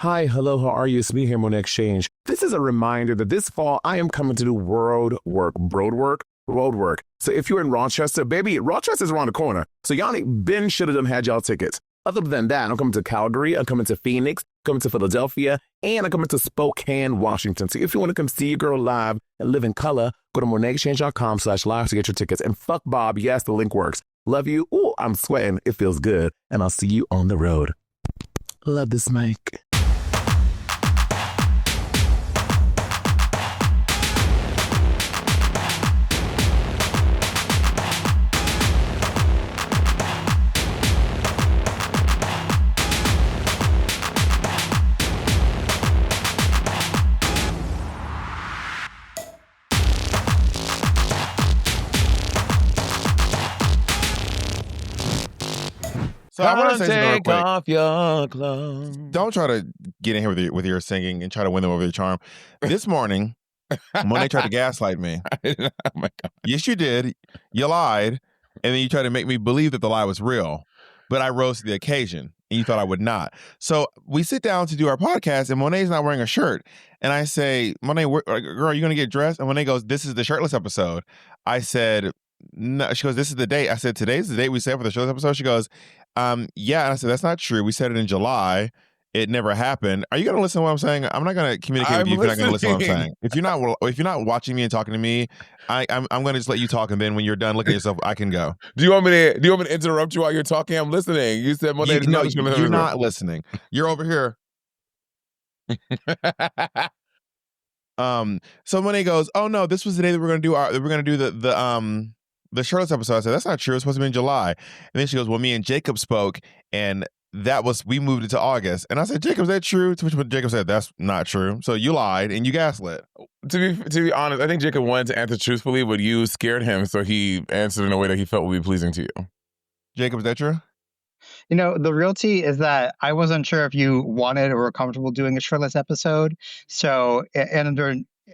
Hi, hello, how are you? It's me here, Monet Exchange. This is a reminder that this fall I am coming to do road work. So if you're in Rochester, baby, Rochester's around the corner. So y'all Ben should have had y'all tickets. Other than that, I'm coming to Calgary, I'm coming to Phoenix, coming to Philadelphia, and I'm coming to Spokane, Washington. So if you want to come see your girl live and live in color, go to monetexchange.com/live to get your tickets. And fuck Bob, yes, the link works. Love you. Ooh, I'm sweating. It feels good. And I'll see you on the road. Love this mic. So I want to say something real Take quick. off your clothes. Don't try to get in here with your singing and try to win them over your charm. This morning, Monet tried to gaslight me. Oh my God. Yes, you did. You lied, and then you tried to make me believe that the lie was real. But I rose to the occasion, and you thought I would not. So we sit down to do our podcast, and Monet's not wearing a shirt. And I say, Monet, girl, are you going to get dressed? And Monet goes, this is the shirtless episode. I said, no. She goes, this is the date. I said, today's the date we set for the shirtless episode. She goes, yeah. And I said, that's not true. We said it in July. It never happened. Are you going to listen to what I'm saying? I'm not going to communicate with you if you're not going to listen to what I'm saying. If you're not watching me and talking to me, I'm going to just let you talk, and then when you're done looking at yourself, I can go. Do you want me to interrupt you while you're talking? I'm listening. You said Monet. You're not listening. You're over here. So Monet goes, oh no, this was the day that we're gonna do the shirtless episode. I said, that's not true. It's supposed to be in July. And then she goes, well, me and Jacob spoke, and we moved it to August. And I said, Jacob, is that true? To which Jacob said, that's not true. So you lied and you gaslit. To be honest, I think Jacob wanted to answer truthfully, but you scared him, so he answered in a way that he felt would be pleasing to you. Jacob, is that true? You know, the realty is that I wasn't sure if you wanted or were comfortable doing a shirtless episode. So,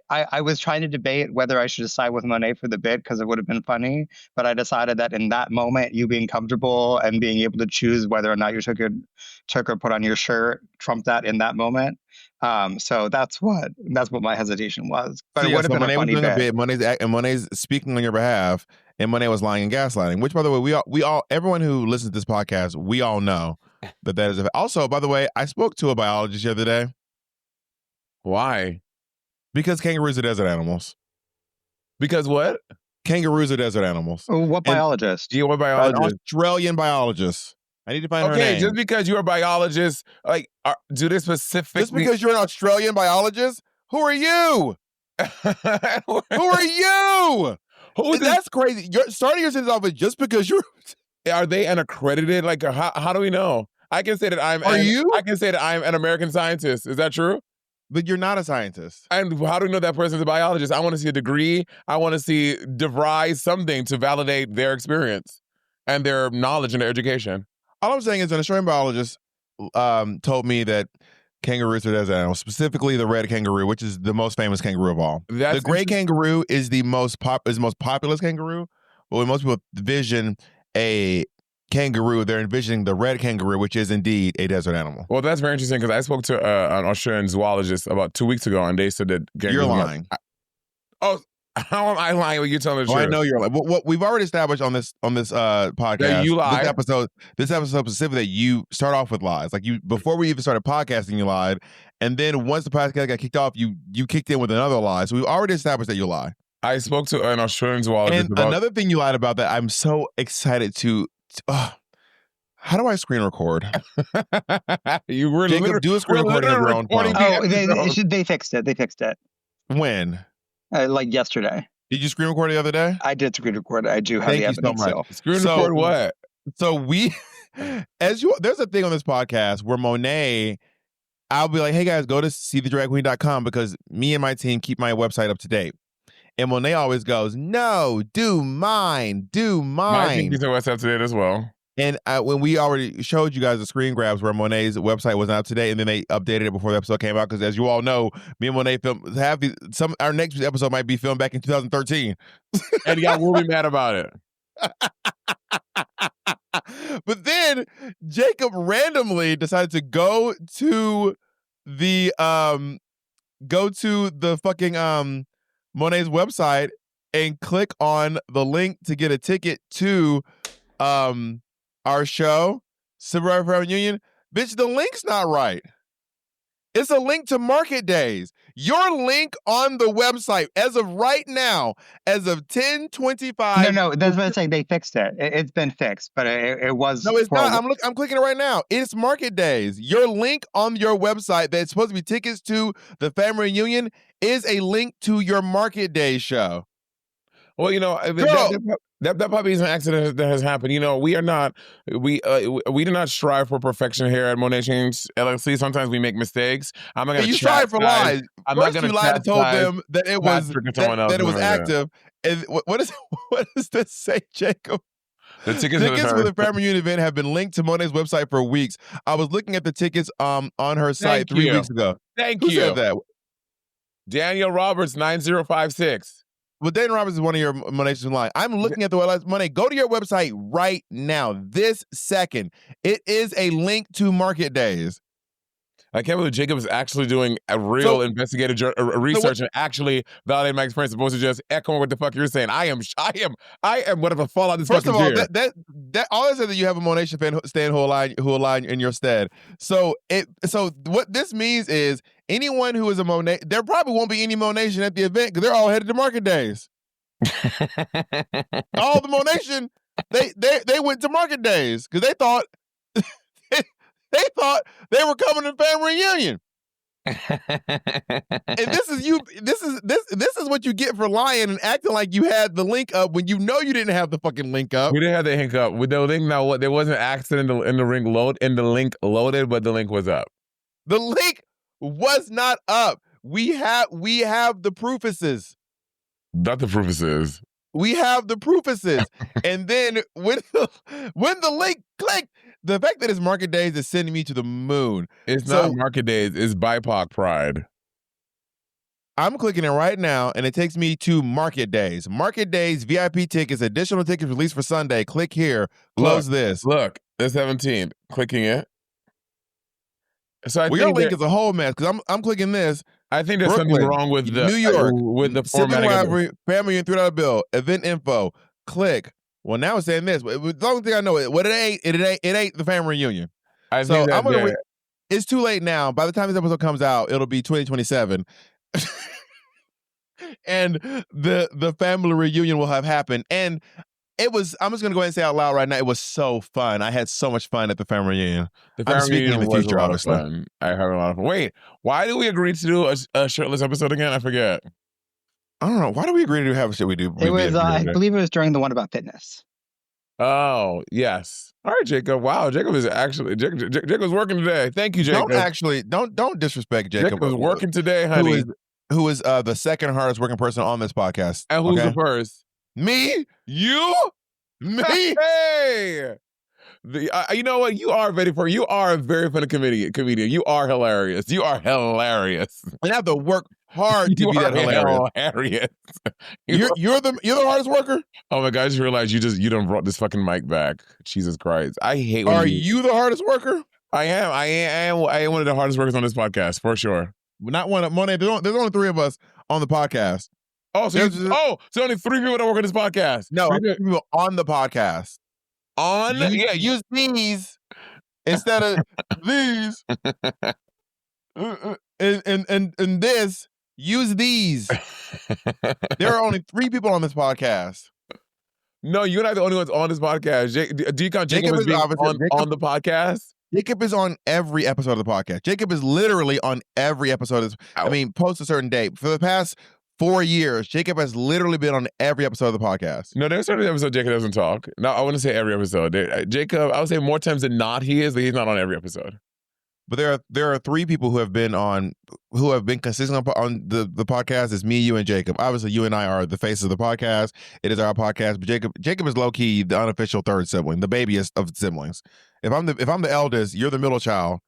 I was trying to debate whether I should side with Monet for the bit because it would have been funny. But I decided that in that moment, you being comfortable and being able to choose whether or not you took or put on your shirt trumped that in that moment. So that's what my hesitation was. But it would have been a funny bit. Monet's speaking on your behalf, and Monet was lying and gaslighting. Which, by the way, we all everyone who listens to this podcast, we all know that is. Also, by the way, I spoke to a biologist the other day. Why? Because kangaroos are desert animals. Because what? Kangaroos are desert animals. What biologist? What biologist? An Australian biologist. I need to find her name. Okay, just because you're a biologist, do they specifically... Just because you're an Australian biologist? Who are you? Who are you? That's crazy. You're starting your sentence off with just because you're... Are they an accredited? How do we know? I can say that I'm... I can say that I'm an American scientist. Is that true? But you're not a scientist. And how do we know that person's a biologist? I want to see a degree. I want to see devise something to validate their experience and their knowledge and their education. All I'm saying is an Australian biologist told me that kangaroos are desert animals, specifically the red kangaroo, which is the most famous kangaroo of all. The gray kangaroo is the most populous kangaroo. But when most people envision a kangaroo, they're envisioning the red kangaroo, which is indeed a desert animal. Well, that's very interesting because I spoke to an Australian zoologist about 2 weeks ago, and they said that you're lying. How am I lying when you're telling the truth? I know you're lying. What we've already established on this podcast, that you lied. This episode specifically, that you start off with lies. Before we even started podcasting, you lied, and then once the podcast got kicked off, you kicked in with another lie. So we've already established that you lie. I spoke to an Australian zoologist. And another thing you lied about that I'm so excited to. How do I screen record? You were Jacob, do a screen recording of your own phone. They fixed it. They fixed it. When? Yesterday. Did you screen record the other day? I did screen record. I do have the evidence. So much. Screen record what? So there's a thing on this podcast where Monet, I'll be like, hey guys, go to seethedragqueen.com because me and my team keep my website up to date. And Monet always goes, no, do mine. My team keeps their website up to date as well. And when we already showed you guys the screen grabs where Monet's website was not up to date, and then they updated it before the episode came out, because as you all know, me and Monet our next episode might be filmed back in 2013. And y'all will be mad about it. But then Jacob randomly decided to go to the go to the fucking Monet's website and click on the link to get a ticket to our show, Sibling Rivalry Union. Bitch, the link's not right. It's a link to market days. Your link on the website, as of right now, as of 10/25. No, that's what I'm saying. They fixed it. It's been fixed, but it was. No, it's not. I'm clicking it right now. It's market days. Your link on your website that's supposed to be tickets to the family reunion is a link to your market day show. Well, that probably is an accident that has happened. We are not, we do not strive for perfection here at Monet Change LLC. Sometimes we make mistakes. I'm not going to strive for lies. I'm First not going you lied and told them that it was that it was active. And what does this say, Jacob? The tickets for the family reunion event have been linked to Monet's website for weeks. I was looking at the tickets on her site 3 weeks ago. Who said that? Daniel Roberts 9056. Well, Daniel Roberts is one of your Monations in line. I'm looking at the website. Monet, go to your website right now, this second. It is a link to market days. I can't believe Jacob is actually doing a real investigative research and actually validating my experience, as opposed to just echoing what the fuck you're saying. I am whatever fall out this First fucking of all, chair. that all I said that you have a Monation fan stand who align in your stead. So what this means is anyone who is a Monet, there probably won't be any Monation at the event because they're all headed to market days. All the Monation, they went to market days because they thought they thought they were coming to family reunion. And this is what you get for lying and acting like you had the link up when you know you didn't have the fucking link up. We didn't have the link up. With the link now, there wasn't an accident in the link loaded, but the link was up. The link was not up. We have the proofuses. Not the proofuses. We have the proofuses. And then when the link clicked, the fact that it's market days is sending me to the moon. It's not market days. It's BIPOC Pride. I'm clicking it right now, and it takes me to market days. Market days, VIP tickets, additional tickets released for Sunday. Click here. Close this. Look, the 17th. Clicking it. So your link is a whole mess because I'm clicking this. I think there's something wrong with the New York with the Sibling formatting. Rivalry, family and $3 bill, event info. Click. Well, now it's saying this. The only thing I know is what it ain't the family reunion. I'm gonna it's too late now. By the time this episode comes out, it'll be 2027. And the family reunion will have happened. And I'm just gonna go ahead and say out loud right now, it was so fun. I had so much fun at the family reunion. I'm speaking in the future, obviously. I had a lot of fun. Wait, why did we agree to do a shirtless episode again? I forget. I don't know. Why do we agree to have shit we do? It was, I believe it was during the one about fitness. Oh, yes. All right, Jacob. Wow, Jacob is actually Jacob's working today. Thank you, Jacob. Don't disrespect Jacob. Jacob is working today, honey. Who is the second hardest working person on this podcast? And who's the first? Me? You? Me? Hey! You know what? You are a very funny comedian. You are hilarious. You are hilarious. And I have to work hard to be that hilarious. You're the hardest worker? Oh my God, I just realized you done brought this fucking mic back. Jesus Christ. I hate when Are you the hardest worker? I am one of the hardest workers on this podcast, for sure. Not one of Monet. There's only 3 of us on the podcast. Oh, so only 3 people that work on this podcast. No, 3 people on the podcast. Use these instead of these. And this, use these. There are only 3 people on this podcast. No, you're not the only ones on this podcast. Do you count Jacob as being on the podcast? Jacob is on every episode of the podcast. Jacob is literally on every episode of this. I mean, post a certain date. For the past 4 years, Jacob has literally been on every episode of the podcast. No, there's certain episodes Jacob doesn't talk. No, I wouldn't say every episode. Jacob, I would say more times than not he is, but he's not on every episode. But there are 3 people who have been consistent on the podcast. It's me, you, and Jacob. Obviously, you and I are the faces of the podcast. It is our podcast. But Jacob is low key the unofficial 3rd sibling, the babyest of siblings. If I'm the eldest, you're the middle child.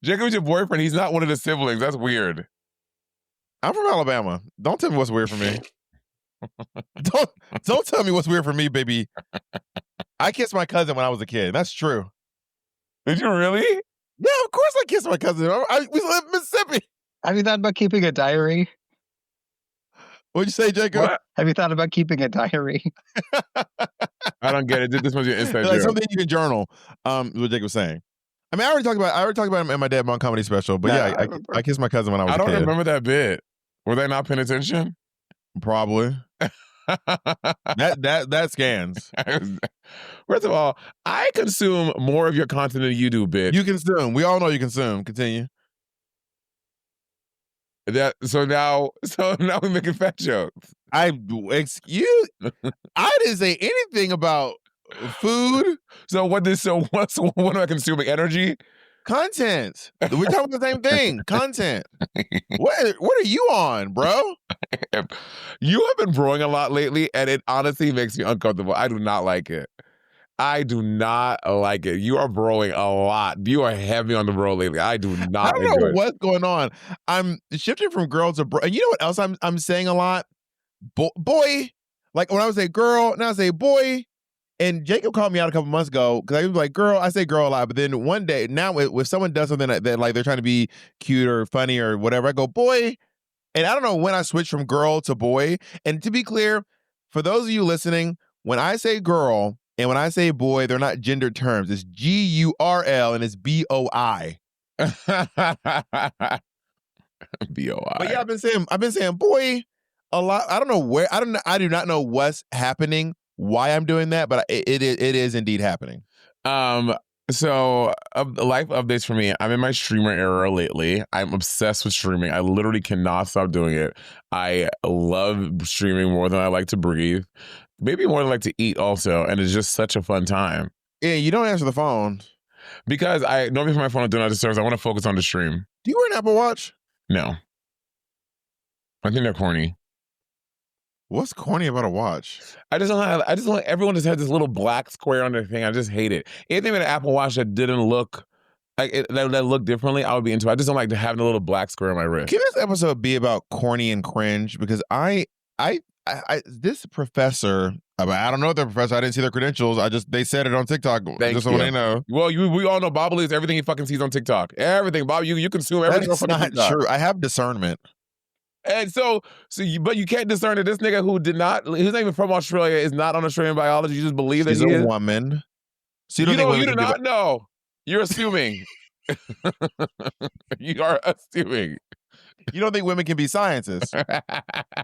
Jacob's your boyfriend. He's not one of the siblings. That's weird. I'm from Alabama. Don't tell me what's weird for me. Don't tell me what's weird for me, baby. I kissed my cousin when I was a kid. That's true. Did you really? Yeah, of course I kissed my cousin. We live in Mississippi. Have you thought about keeping a diary? What'd you say, Jacob? What? Have you thought about keeping a diary? I don't get it. This must be an inside Like joke. something you can journal. Is what Jacob was saying. I mean, I already talked about it in my Dad Bon comedy special. But Nah, yeah, I kissed my cousin when I was I a don't kid. remember that bit. Were they not paying attention? Probably. That scans. First of all, I consume more of your content than you do, bitch. You consume. We all know you consume. Continue. So now we're making fat jokes. I didn't say anything about food. What am I consuming? Energy? Content. We're talking about the same thing. Content. What are you on, bro? You have been broing a lot lately, and it honestly makes me uncomfortable. I do not like it. I do not like it. You are broing a lot. You are heavy on the bro lately. I do not. I don't know what's going on. I'm shifting from girl to bro. And you know what else I'm saying a lot? Boy. Like when I would say girl, now I say boy. And Jacob called me out a couple months ago because I was like, girl, I say girl a lot. But then one day, now if someone does something that like they're trying to be cute or funny or whatever, I go, boy. And I don't know when I switched from girl to boy. And to be clear, for those of you listening, when I say girl and when I say boy, they're not gendered terms. It's GURL and it's BOI. BOI. But yeah, I've been saying boy a lot. I don't know where. I do not know what's happening, why I'm doing that, but it is indeed happening. So life updates for me. I'm in my streamer era lately. I'm obsessed with streaming. I literally cannot stop doing it. I love streaming more than I like to breathe. Maybe more than I like to eat also. And it's just such a fun time. Yeah, you don't answer the phone. Because I normally for my phone do not disturb. I want to focus on the stream. Do you wear an Apple Watch? No. I think they're corny. What's corny about a watch? I just don't like everyone just has this little black square on their thing. I just hate it. Anything with an Apple Watch that didn't look like that looked differently, I would be into it. I just don't like having a little black square on my wrist. Can this episode be about corny and cringe? Because I this professor, I don't know their professor. I didn't see their credentials. They said it on TikTok. Just so they know. Well, we all know Bob believes everything he fucking sees on TikTok. Everything, Bob. You consume everything. That's not true. I have discernment. And but you can't discern that this nigga who's not even from Australia is not on Australian biology. You just believe She's that he is a woman. So you do not know. You're assuming. You are assuming. You don't think women can be scientists?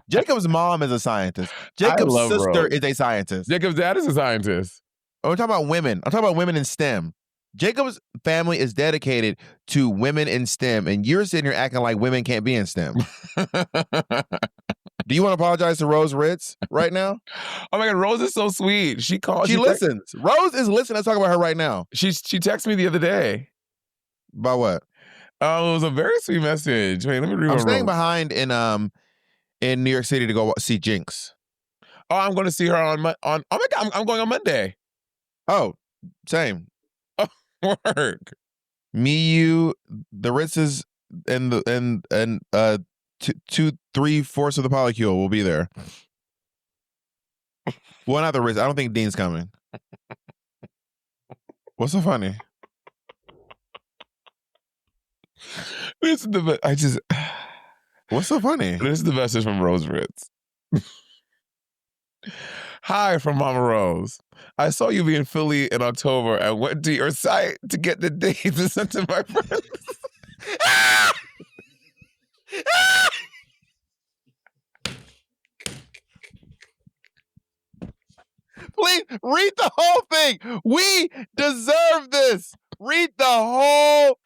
Jacob's mom is a scientist. Jacob's sister is a scientist. Jacob's dad is a scientist. Oh, we're talking about women. I'm talking about women in STEM. Jacob's family is dedicated to women in STEM, and you're sitting here acting like women can't be in STEM. Do you want to apologize to Rose Ritz right now? Oh my God, Rose is so sweet. She listens. Rose is listening. Let's talk about her right now. She texted me the other day. About what? It was a very sweet message. Wait, let me read. I'm staying behind in New York City to go see Jinx. Oh, I'm going to see her on. Oh my God, I'm going on Monday. Oh, same. Work. Me, you, the Ritzes, and 2/3 of the polycule will be there. Well, not the Ritz. I don't think Dean's coming. What's so funny? This is the What's so funny? This is the message from Rose Ritz. Hi from Mama Rose. I saw you be in Philly in October and went to your site to get the dates and sent to my friends. Please read the whole thing. We deserve this. Read the whole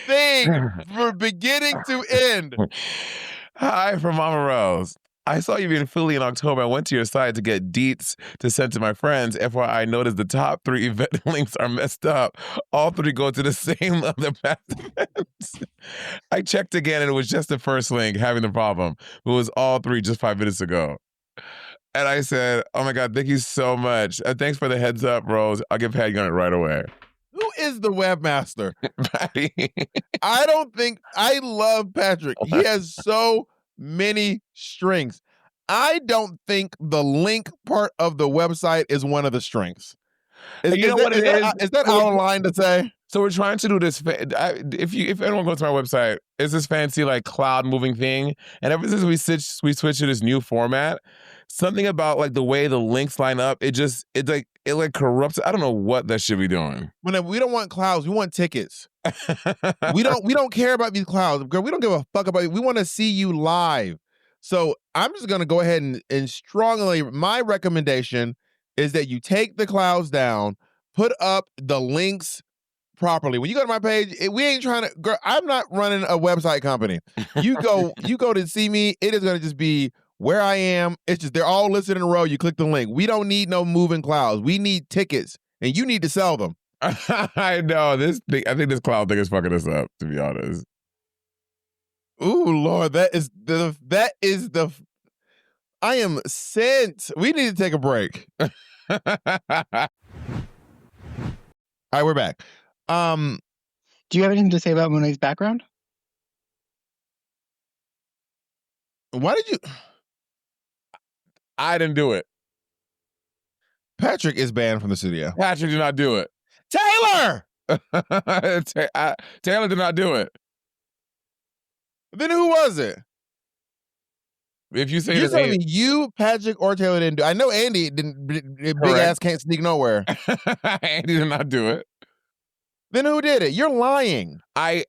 thing from beginning to end. Hi from Mama Rose. I saw you be in Philly in October. I went to your site to get deets to send to my friends. FYI, I noticed the top 3 event links are messed up. All 3 go to the same other past events. I checked again and it was just the first link having the problem. It was all 3 just 5 minutes ago. And I said, oh my God, thank you so much. Thanks for the heads up, Rose. I'll get Patty on it right away. Who is the webmaster? Patty. I love Patrick. He has so many strengths. I don't think the link part of the website is one of the strengths. Is that out of line to say? So we're trying to do this. If anyone goes to my website, it's this fancy like cloud moving thing. And ever since we switched to this new format, something about like the way the links line up, it corrupts. I don't know what that should be doing. We don't want clouds. We want tickets. we don't care about these clouds, girl. We don't give a fuck about it. We want to see you live. So I'm just gonna go ahead and strongly, my recommendation is that you take the clouds down, put up the links properly. When you go to my page, we ain't trying to, girl, I'm not running a website company. You go to see me, it is gonna just be where I am. It's just, they're all listed in a row. You click the link. We don't need no moving clouds. We need tickets, and you need to sell them. I know this thing. I think this cloud thing is fucking us up, to be honest. Ooh, Lord, that is the I am sent. We need to take a break. All right, we're back. Do you have anything to say about Monet's background? Why did you? I didn't do it. Patrick is banned from the studio. Patrick did not do it. Taylor! Taylor did not do it. Then who was it? If you say you're telling me you, Patrick, or Taylor didn't do it. I know Andy didn't. Big ass can't sneak nowhere. Andy did not do it. Then who did it? You're lying. I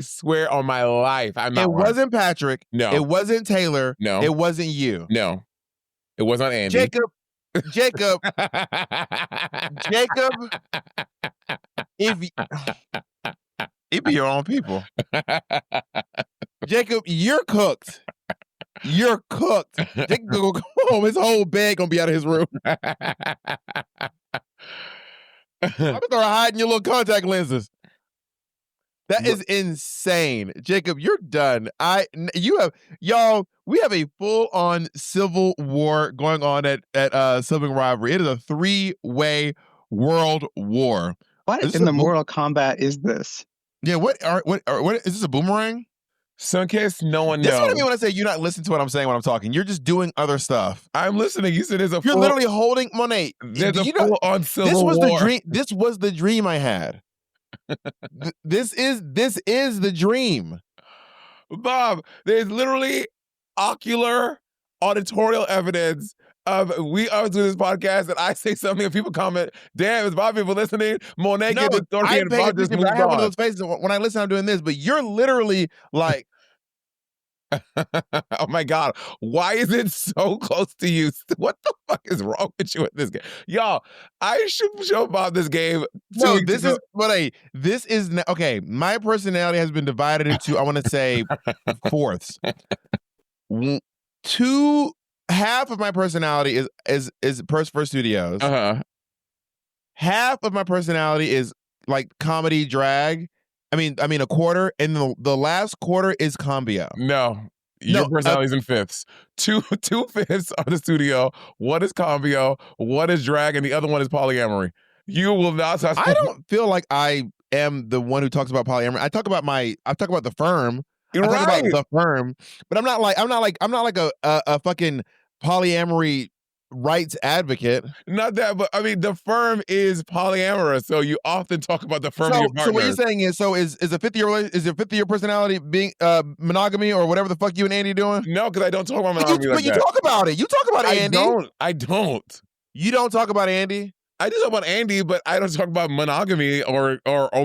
swear on my life, I'm not. It lying. wasn't Patrick. No. It wasn't Taylor. No. It wasn't you. No. It wasn't Andy. Jacob. It be your own people. Jacob, you're cooked. You're cooked. Jacob gonna go home. His whole bed gonna be out of his room. I'm gonna start hiding your little contact lenses. That is insane. Jacob, you're done. We have a full-on civil war going on at Sibling Rivalry. It is a 3-way world war. What in the Mortal Kombat is this? Yeah, what is this, a boomerang? So in case no one knows. That's what I mean when I say you're not listening to what I'm saying when I'm talking. You're just doing other stuff. I'm listening. You said you're literally holding Monet. There's a full-on civil war. The dream. This was the dream I had. This is the dream. Bob, there's literally ocular auditorial evidence of we are doing this podcast and I say something and people comment, damn, it's Bob people listening. Monet get the story and Bob just moves on. I have one of those faces when I listen, I'm doing this, but you're literally like, oh my God, why is it so close to you? What the fuck is wrong with you at this game? Y'all, I should show Bob this game. No, this is okay. My personality has been divided into, I want to say, fourths. Half of my personality is for studios. Half of my personality is like comedy drag. I mean a quarter, and the last quarter is combio. No, your personality's in fifths. Two fifths are the studio. One is combio, one is drag, and the other one is polyamory. You will not. I don't feel like I am the one who talks about polyamory. I talk about the firm. I talk about the firm, but I'm not like a fucking polyamory rights advocate. Not that, but I mean the firm is polyamorous, so you often talk about the firm. So what you're saying is, is a 50-year personality being monogamy or whatever the fuck you and Andy doing? No, because I don't talk about monogamy. But you talk about it. You talk about Andy. I don't. You don't talk about Andy. I do talk about Andy, but I don't talk about monogamy or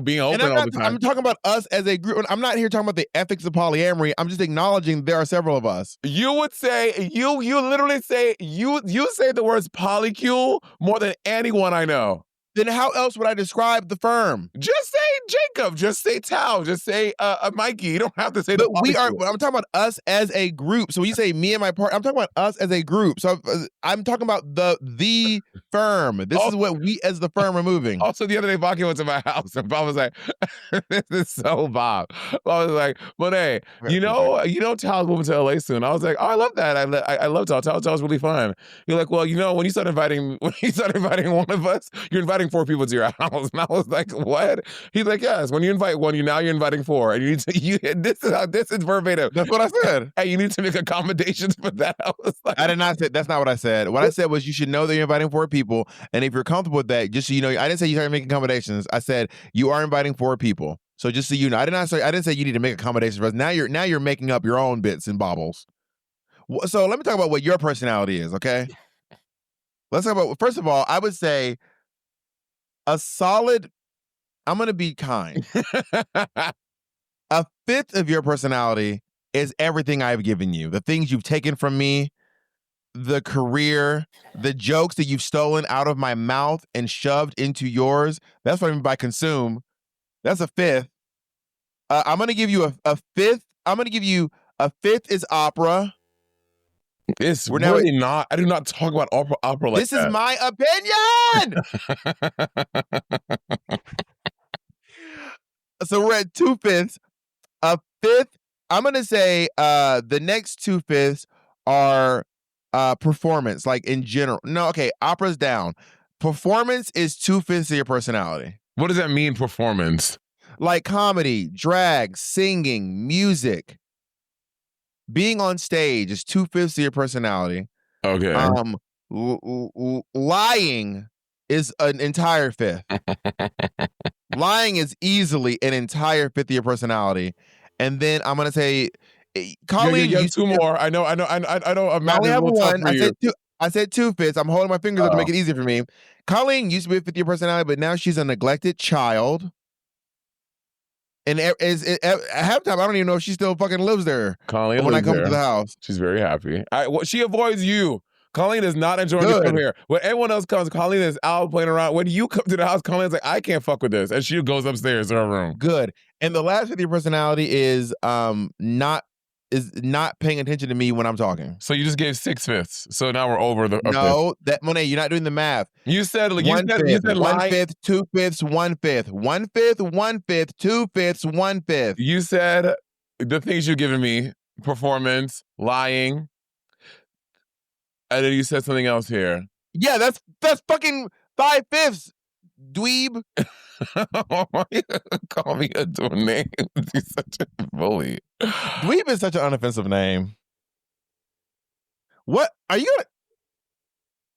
being open all the time. I'm talking about us as a group. I'm not here talking about the ethics of polyamory. I'm just acknowledging there are several of us. You would say you literally say you say the words polycule more than anyone I know. Then how else would I describe the firm? Just say Jacob. Just say Tao. Just say Mikey. You don't have to say. But I'm talking about us as a group. So when you say me and my partner, I'm talking about us as a group. So I'm talking about the firm. This is what we as the firm are moving. Also, the other day, Baki went to my house, and Bob was like, "This is so Bob." Bob was like, "Monet, you know, Tao's moving to LA soon." I was like, "Oh, I love that. I love Tao. Tao's really fun." You're like, "Well, when you start inviting one of us, you're inviting inviting 4 people to your house. And I was like, what? He's like, yes, when you invite one, you're inviting 4. And you need to, this is verbatim. That's what I said. Hey, you need to make accommodations for that. I was like, I did not say, that's not what I said. What I said was you should know that you're inviting 4 people. And if you're comfortable with that, just so you know, I didn't say you started making accommodations. I said you are inviting 4 people. So just so you know, I didn't say you need to make accommodations for us. Now you're making up your own bits and bobbles. So let me talk about what your personality is, okay? Let's talk about, first of all, I would say a solid, I'm going to be kind. A fifth of your personality is everything I've given you. The things you've taken from me, the career, the jokes that you've stolen out of my mouth and shoved into yours. That's what I mean by consume. That's a fifth. I'm going to give you a fifth. I'm going to give you a fifth is opera. It's really not. I do not talk about opera like that. This is my opinion. So we're at 2/5. A fifth, I'm going to say the next 2/5 are performance, like in general. No, okay, opera's down. Performance is 2/5 of your personality. What does that mean, performance? Like comedy, drag, singing, music. Being on stage is 2/5 of your personality. Okay. Lying is an entire fifth. Lying is easily an entire fifth of your personality. And then I'm gonna say, Colleen, you have 2 more. I know. I only have one. I said 2/5. I'm holding my fingers up to make it easy for me. Colleen used to be a fifth of your personality, but now she's a neglected child. And at halftime, I don't even know if she still fucking lives there. Colleen when I lives come there. to the house, she's very happy. She avoids you. Colleen is not enjoying to come here. When anyone else comes, Colleen is out playing around. When you come to the house, Colleen's like, I can't fuck with this. And she goes upstairs to her room. Good. And the last 50 personality is not paying attention to me when I'm talking. So you just gave 6/5. So now we're over the No, that Monet, you're not doing the math. You said like, one fifth, 1/5, 2/5, 1/5, 1/5, 1/5, 2/5, 1/5. You said the things you've given me: performance, lying. And then you said something else here. Yeah, that's fucking 5/5, dweeb. Why you call me a dumb name? You're such a bully. Dweeb is such an unoffensive name. What are you gonna?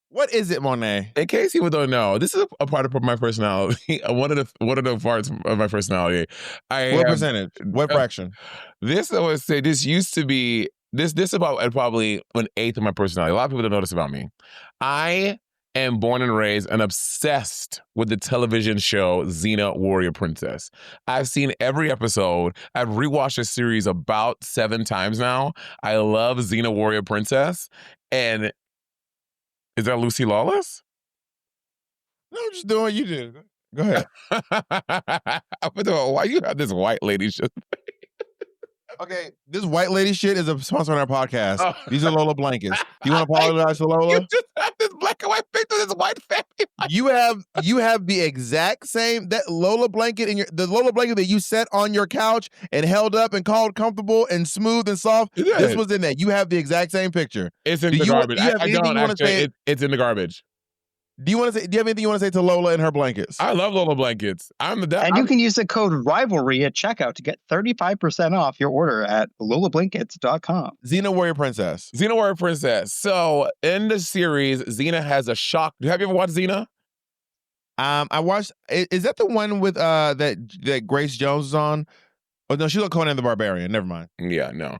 What is it, Monet? In case people don't know, this is a part of my personality. One of the parts of my personality. What percentage? What fraction? This, I would say, this used to be this about probably 1/8 of my personality. A lot of people don't know this about me. I am born and raised and obsessed with the television show Xena Warrior Princess. I've seen every episode. I've rewatched the series about 7 times now. I love Xena Warrior Princess. And is that Lucy Lawless? No, I'm just doing what you did. Go ahead. Why you have this white lady shit? Okay, this white lady shit is a sponsor on our podcast. Oh. These are Lola blankets. Do you want to apologize to Lola? You just have this black and white picture of this white family. You have the exact same that Lola blanket the Lola blanket that you set on your couch and held up and called comfortable and smooth and soft. Yeah. This was in that. You have the exact same picture. It's in the garbage. I don't actually. It's in the garbage. Do you have anything you want to say to Lola and her blankets? I love Lola blankets. You can use the code Rivalry at checkout to get 35% off your order at lolablankets.com. Xena Warrior Princess. Xena Warrior Princess. So in the series, Xena has a shock. Have you ever watched Xena? I watched. Is that the one with that Grace Jones was on? Oh, no, she looked Conan the Barbarian. Never mind. Yeah, no.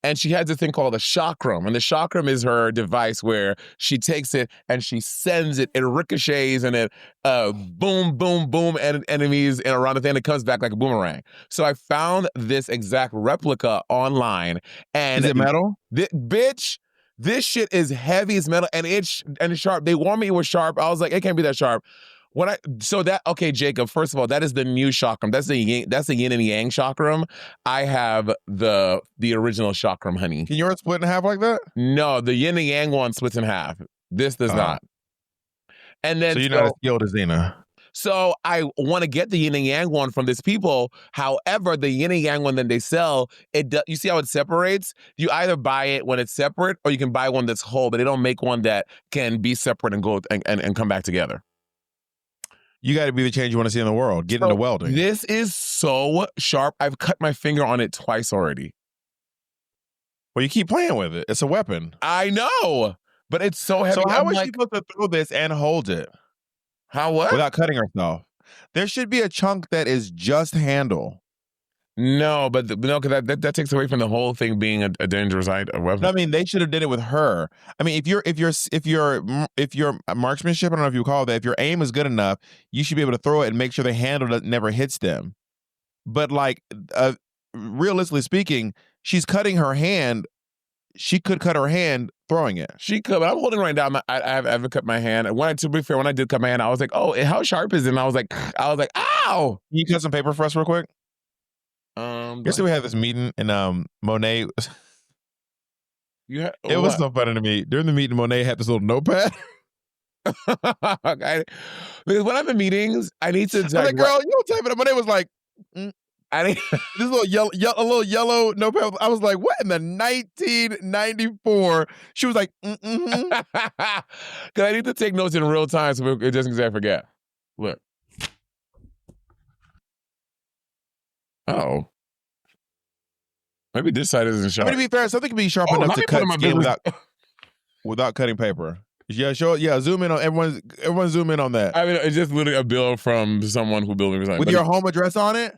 And she has this thing called a chakram. And the chakram is her device where she takes it and she sends it, it ricochets and it boom, boom, boom, and enemies and around the thing. It comes back like a boomerang. So I found this exact replica online. And is it metal? Bitch, this shit is heavy as metal and it's sharp. They warned me it was sharp. I was like, it can't be that sharp. Okay, Jacob, first of all, that is the new chakram. That's the yin and yang chakram. I have the original chakram, honey. Can yours split in half like that? No, the yin and yang one splits in half. This does not. And then so you're not as skilled as Xena. So I want to get the yin and yang one from these people. However, the yin and yang one that they sell, you see how it separates? You either buy it when it's separate or you can buy one that's whole, but they don't make one that can be separate and go and come back together. You got to be the change you want to see in the world. Get into welding. This is so sharp. I've cut my finger on it twice already. Well, you keep playing with it. It's a weapon. I know, but it's so heavy. So how I'm is she supposed to throw this and hold it? How what? Without cutting herself. There should be a chunk that is just handle. No, but no, because that takes away from the whole thing being a dangerous item. Weapon. No, I mean, they should have did it with her. I mean, if your marksmanship, I don't know if you call that, if your aim is good enough, you should be able to throw it and make sure the handle never hits them. But like, realistically speaking, she's cutting her hand. She could cut her hand throwing it. She could, but I'm holding right now. I haven't cut my hand. To be fair, when I did cut my hand, I was like, "Oh, how sharp is it?" And I was like, "Ow!" Can you cut some paper for us real quick? Yesterday we had this meeting and Monet. It was so funny to me. During the meeting, Monet had this little notepad. Okay. Because when I'm in meetings, I need to. I was like, girl, you don't type it up. Monet was like, I need this little yellow notepad. I was like, what in the 1994? She was like, Because I need to take notes in real time so it just in case I forget. Look. Oh. Maybe this side isn't sharp. I mean, to be fair, something can be sharp enough to cut skin without cutting paper. Yeah, zoom in on everyone zoom in on that. I mean, it's just literally a bill from someone who built me something. With your home address on it?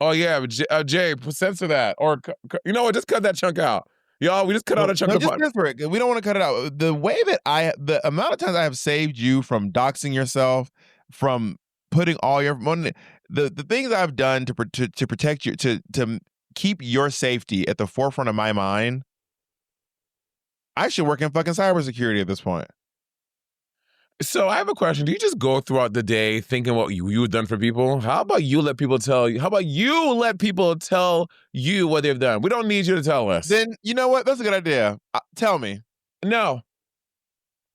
Oh, yeah. Jay, censor that. Or, you know what? Just cut that chunk out. Y'all, we just cut out a chunk of just censor it. We don't want to cut it out. The way that the amount of times I have saved you from doxing yourself, from putting all your money, the things I've done to protect you, to keep your safety at the forefront of my mind, I should work in fucking cybersecurity at this point. So I have a question. Do you just go throughout the day thinking what you've done for people? How about you let people tell you? How about you let people tell you what they've done? We don't need you to tell us. Then, you know what? That's a good idea. Tell me. No.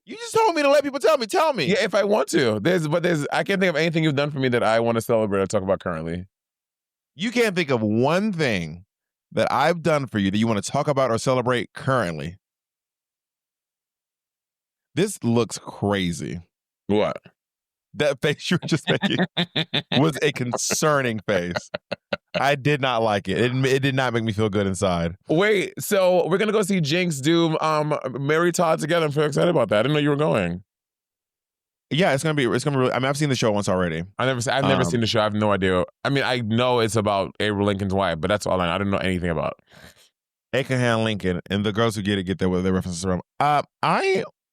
You just told me to let people tell me. Tell me. Yeah, if I want to. I can't think of anything you've done for me that I want to celebrate or talk about currently. You can't think of one thing that I've done for you that you want to talk about or celebrate currently. This looks crazy. What? That face you were just making was a concerning face. I did not like it. It did not make me feel good inside. Wait, so we're gonna go see Jinx do Mary Todd together. I'm very excited about that. I didn't know you were going. Yeah, it's gonna be really. I mean, I've seen the show once already. I've never seen the show. I have no idea. I mean, I know it's about Abraham Lincoln's wife, but that's all I know. I didn't know anything about. Abraham Lincoln, and the girls who get there with their references from.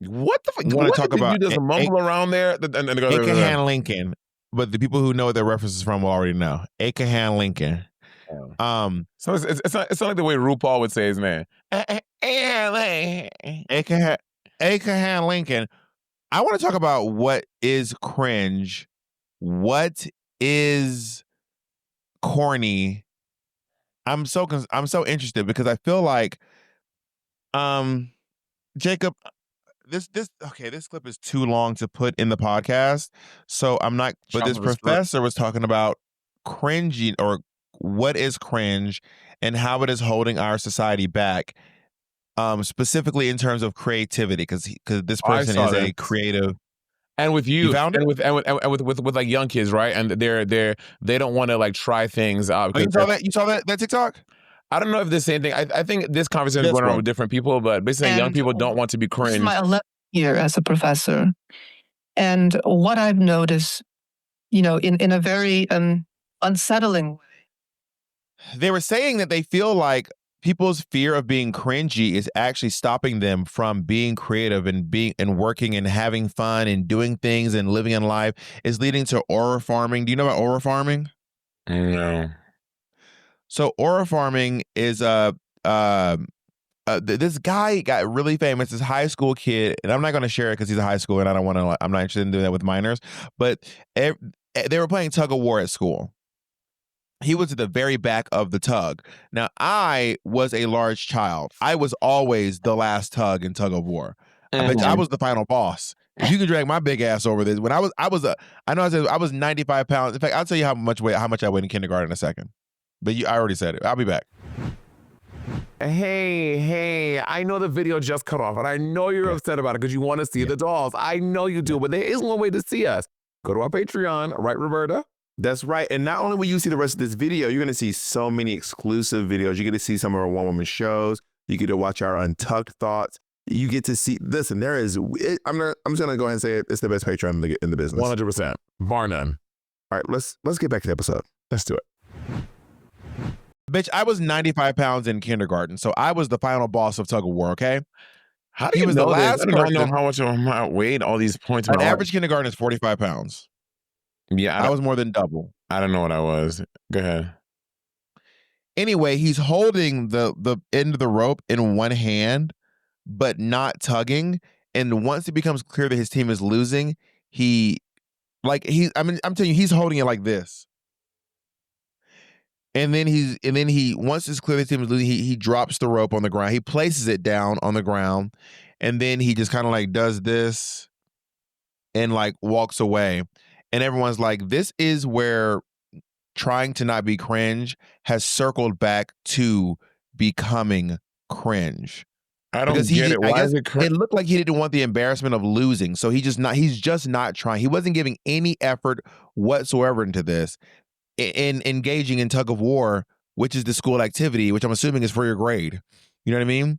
What the fuck? You want to talk about? You just mumble around there, and the Abraham Lincoln, but the people who know what their references from will already know. Abraham Lincoln. So it's not like the way RuPaul would say his name. Abraham Lincoln. I want to talk about what is cringe, what is corny. I'm so interested because I feel like, Jacob, this clip is too long to put in the podcast, so I'm not. But this professor was talking about cringing, or what is cringe and how it is holding our society back. Specifically in terms of creativity, because this person is a creative, and with you found it? with like young kids, right? And they don't want to like try things out. You saw that TikTok? I don't know if the same thing. I think this conversation is going on with different people, but basically young people don't want to be cringe. This is my 11th year as a professor, and what I've noticed, in a very unsettling way. They were saying that they feel like people's fear of being cringy is actually stopping them from being creative and working and having fun and doing things and living in life, is leading to aura farming. Do you know about aura farming? No. So aura farming is this guy got really famous, this high school kid, and I'm not going to share it because he's a high school and I'm not interested in doing that with minors, but they were playing tug of war at school. He was at the very back of the tug. Now, I was a large child. I was always the last tug in tug of war. I was the final boss. If you could drag my big ass over this, when I was 95 pounds. In fact, I'll tell you how much I weighed in kindergarten in a second. But I already said it. I'll be back. Hey, I know the video just cut off, and I know you're upset about it because you want to see the dolls. I know you do, but there is one way to see us. go to our Patreon, right, Roberta? That's right. And not only will you see the rest of this video, you're going to see so many exclusive videos. You get to see some of our one-woman shows. You get to watch our untucked thoughts. You get to see, listen, there is, I'm just going to go ahead and say it, it's the best Patreon in the business. 100%. Bar none. All right, let's get back to the episode. Let's do it. Bitch, I was 95 pounds in kindergarten, so I was the final boss of tug of war, okay? How do He you was know the last this? I don't know person. how much of my weight, all these points. An average kindergarten is 45 pounds. Yeah, I was more than double. I don't know what I was. Go ahead. Anyway, he's holding the end of the rope in one hand, but not tugging. And once it becomes clear that his team is losing, I'm telling you, he's holding it like this. And then he once it's clear that his team is losing, he drops the rope on the ground. He places it down on the ground, and then he just kind of like does this and like walks away. And everyone's like, this is where trying to not be cringe has circled back to becoming cringe. I don't get it. Why is it cringe? It looked like he didn't want the embarrassment of losing. So he's just not trying. He wasn't giving any effort whatsoever into this. In engaging in tug of war, which is the school activity, which I'm assuming is for your grade. You know what I mean?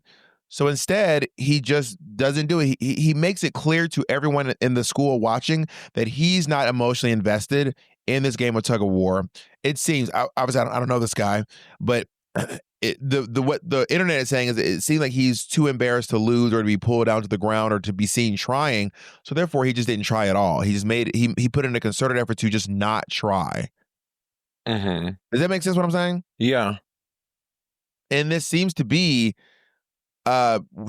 So instead, he just doesn't do it. He makes it clear to everyone in the school watching that he's not emotionally invested in this game of tug of war. It seems, obviously, I don't know this guy, but what the internet is saying is it seems like he's too embarrassed to lose or to be pulled down to the ground or to be seen trying. So therefore, he just didn't try at all. He just he put in a concerted effort to just not try. Mm-hmm. Does that make sense what I'm saying? Yeah. And this seems to be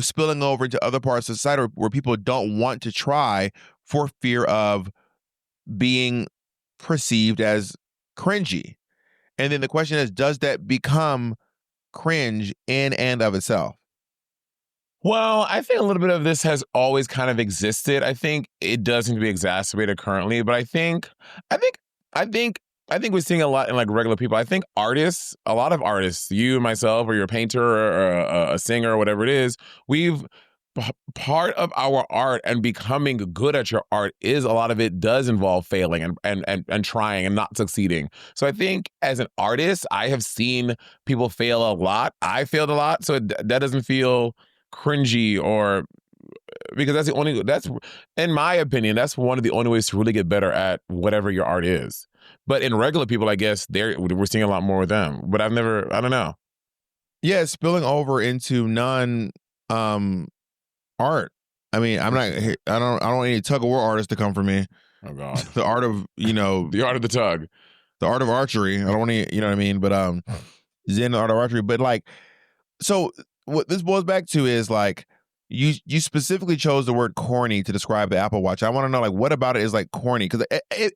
spilling over into other parts of society where people don't want to try for fear of being perceived as cringy. And then the question is, does that become cringe in and of itself? Well, I think a little bit of this has always kind of existed. I think it does seem to be exacerbated currently, but I think we're seeing a lot in like regular people. I think artists, a lot of artists, you and myself, or you're a painter or a singer or whatever it is, part of our art and becoming good at your art is a lot of it does involve failing and trying and not succeeding. So I think as an artist, I have seen people fail a lot. I failed a lot. So that doesn't feel cringy or because that's in my opinion, that's one of the only ways to really get better at whatever your art is. But in regular people, I guess we're seeing a lot more with them. But I don't know. Yeah, it's spilling over into art. I mean, I don't want any tug of war artists to come for me. Oh God. The art of, the art of the tug. The art of archery. I don't want any, you know what I mean? But Xena, the art of archery. But like, so what this boils back to is like, you specifically chose the word corny to describe the Apple Watch. I want to know, like, what about it is like corny? Because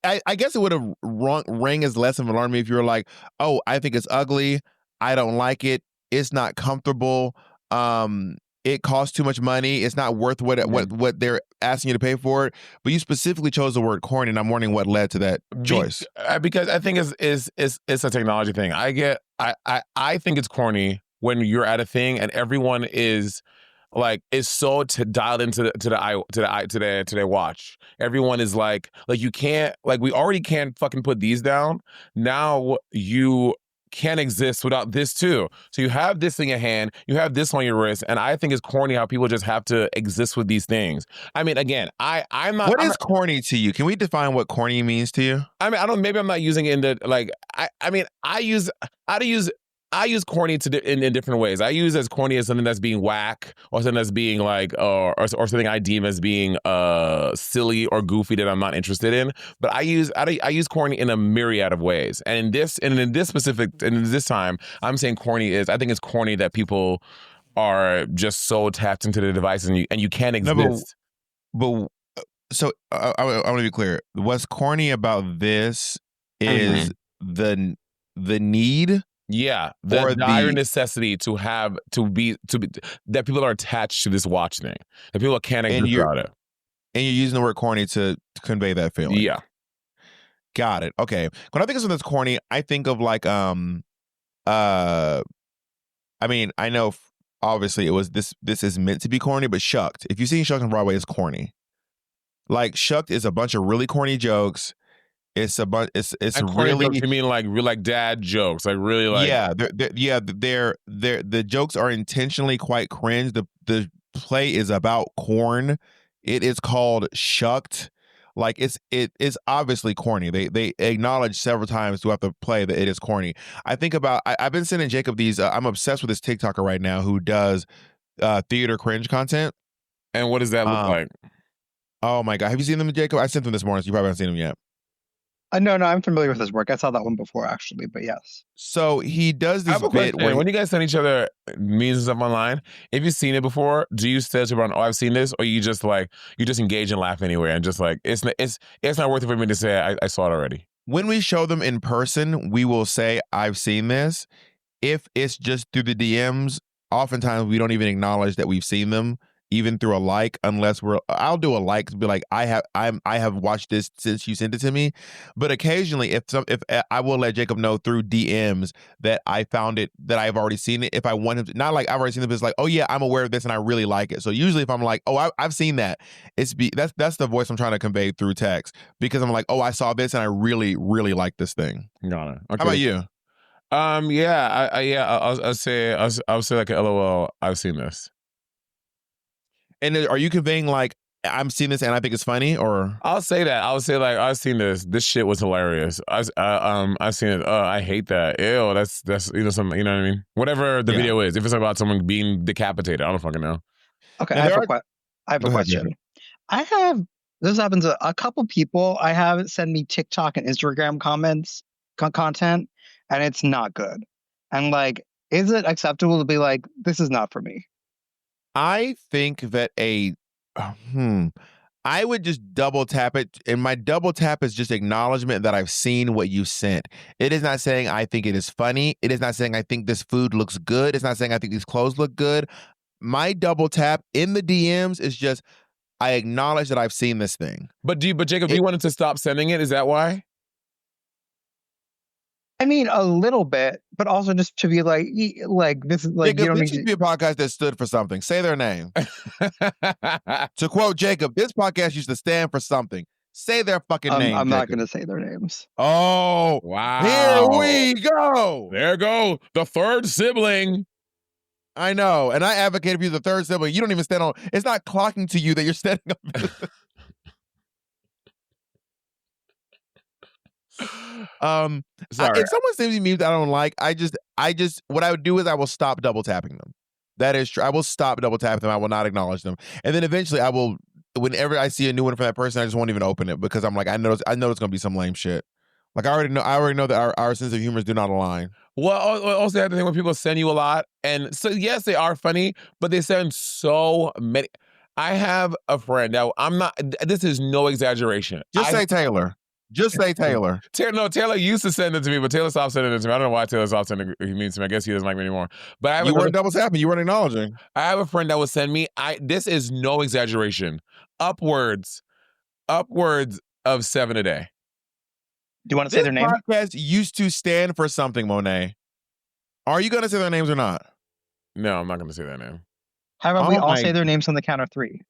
I guess it would have rang as less of an alarm me if you were like, oh, I think it's ugly. I don't like it. It's not comfortable. It costs too much money. It's not worth what they're asking you to pay for it. But you specifically chose the word corny, and I'm wondering what led to that choice. Because I think it's a technology thing. I think it's corny when you're at a thing and everyone is so dialed into their watch. Everyone is like you can't, we already can't fucking put these down. Now you can't exist without this too. So you have this in your hand, you have this on your wrist, and I think it's corny how people just have to exist with these things. I mean, again, I'm not. What is corny to you? Can we define what corny means to you? I mean, maybe I'm not using it in the I use corny in different ways. I use as corny as something that's being whack, or something that's being or something I deem as being silly or goofy that I'm not interested in. But I use corny in a myriad of ways. And in this time, I'm saying corny I think it's corny that people are just so tapped into the device and you can't exist. No, but so I want to be clear. What's corny about this is the need. Yeah, the dire necessity that people are attached to this watch thing. That people can't exist without it. And you're using the word corny to convey that feeling. Yeah. Got it. Okay. When I think of something that's corny, I think of I mean, I know obviously it was this is meant to be corny, but Shucked. If you've seen Shucked on Broadway, it's corny. Like Shucked is a bunch of really corny jokes. It's a bunch. It's And corny really jokes, you mean like real like dad jokes, like really like they're the jokes are intentionally quite cringe. The play is about corn. It is called Shucked. Like it is obviously corny. They acknowledge several times throughout the play that it is corny. I think about I've been sending Jacob these. I'm obsessed with this TikToker right now who does theater cringe content. And what does that look like? Oh my god, have you seen them, Jacob? I sent them this morning, so you probably haven't seen them yet. No, I'm familiar with his work. I saw that one before, actually, but yes. So he does I this have a bit question. When you guys send each other memes and stuff online, if you've seen it before, do you say to everyone, "Oh, I've seen this," or you just engage and laugh anywhere and just like it's not worth it for me to say I saw it already. When we show them in person, we will say, "I've seen this." If it's just through the DMs, oftentimes we don't even acknowledge that we've seen them, even through a like, unless I'll do a like to be like, I have watched this since you sent it to me. But occasionally, if I will let Jacob know through DMs that I found it, that I've already seen it. If I want him to, not like I've already seen it, but it's like, oh yeah, I'm aware of this and I really like it. So usually if I'm like, oh, I've seen that, that's the voice I'm trying to convey through text, because I'm like, oh, I saw this and I really, really like this thing. Got it. Okay. How about you? I'll say like a LOL. I've seen this. And are you conveying like, I'm seeing this and I think it's funny, or? I'll say that. I'll say like, I've seen this. This shit was hilarious. I've seen it. Oh, I hate that. Ew, that's something. You know what I mean? Whatever the video is. If it's about someone being decapitated, I don't fucking know. Okay, I have a question. This happens to a couple people. I have send me TikTok and Instagram content, and it's not good. And like, is it acceptable to be like, this is not for me? I think that I would just double tap it. And my double tap is just acknowledgement that I've seen what you sent. It is not saying I think it is funny. It is not saying I think this food looks good. It's not saying I think these clothes look good. My double tap in the DMs is just, I acknowledge that I've seen this thing. But Jacob, do you want him to stop sending it? Is that why? I mean, a little bit, but also just to be like this is like, Jacob, you don't this need should be a podcast that stood for something. Say their name. To quote Jacob, this podcast used to stand for something. Say their fucking name. I'm not going to say their names. Oh, wow. Here we go. There go. The third sibling. I know. And I advocated for you, the third sibling. You don't even stand on, it's not clocking to you that you're standing up. Sorry. If someone sends me memes I don't like, I just what I would do is I will stop double tapping them. That is true. I will stop double tapping them. I will not acknowledge them. And then eventually I will, whenever I see a new one from that person, I just won't even open it, because I'm like, I know it's gonna be some lame shit. Like I already know that our sense of humors do not align. Well, also the thing when people send you a lot, and so yes, they are funny, but they send so many. I have a friend now. This is no exaggeration. Just say Taylor. Just say Taylor. Taylor used to send it to me, but Taylor stopped sending it to me. I don't know why Taylor stopped sending it to me. I guess he doesn't like me anymore. But you weren't double tapping. You weren't acknowledging. I have a friend that would send me, this is no exaggeration, upwards of 7 a day. Do you want to say their name? This podcast used to stand for something, Monet. Are you going to say their names or not? No, I'm not going to say their name. How about we all say their names on the count of 3?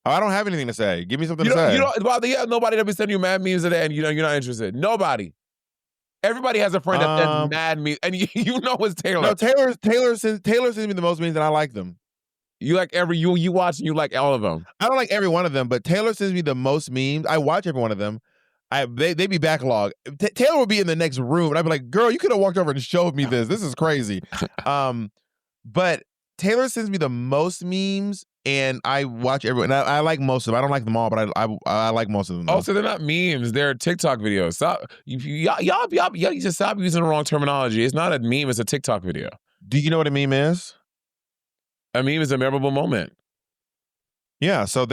Oh, I don't have anything to say. Give me something to say. Nobody that be sending you mad memes today, and you're not interested. Nobody. Everybody has a friend that sends mad memes, and you know it's Taylor. No, Taylor sends me the most memes, and I like them. You like you watch and you like all of them. I don't like every one of them, but Taylor sends me the most memes. I watch every one of them. They be backlog. Taylor would be in the next room, and I'd be like, "Girl, you could have walked over and showed me this. This is crazy." But Taylor sends me the most memes, and I watch everyone. I like most of them. I don't like them all, but I like most of them. Though. Oh, so they're not memes; they're TikTok videos. Stop, y'all just stop using the wrong terminology. It's not a meme; it's a TikTok video. Do you know what a meme is? A meme is a memorable moment. Yeah. So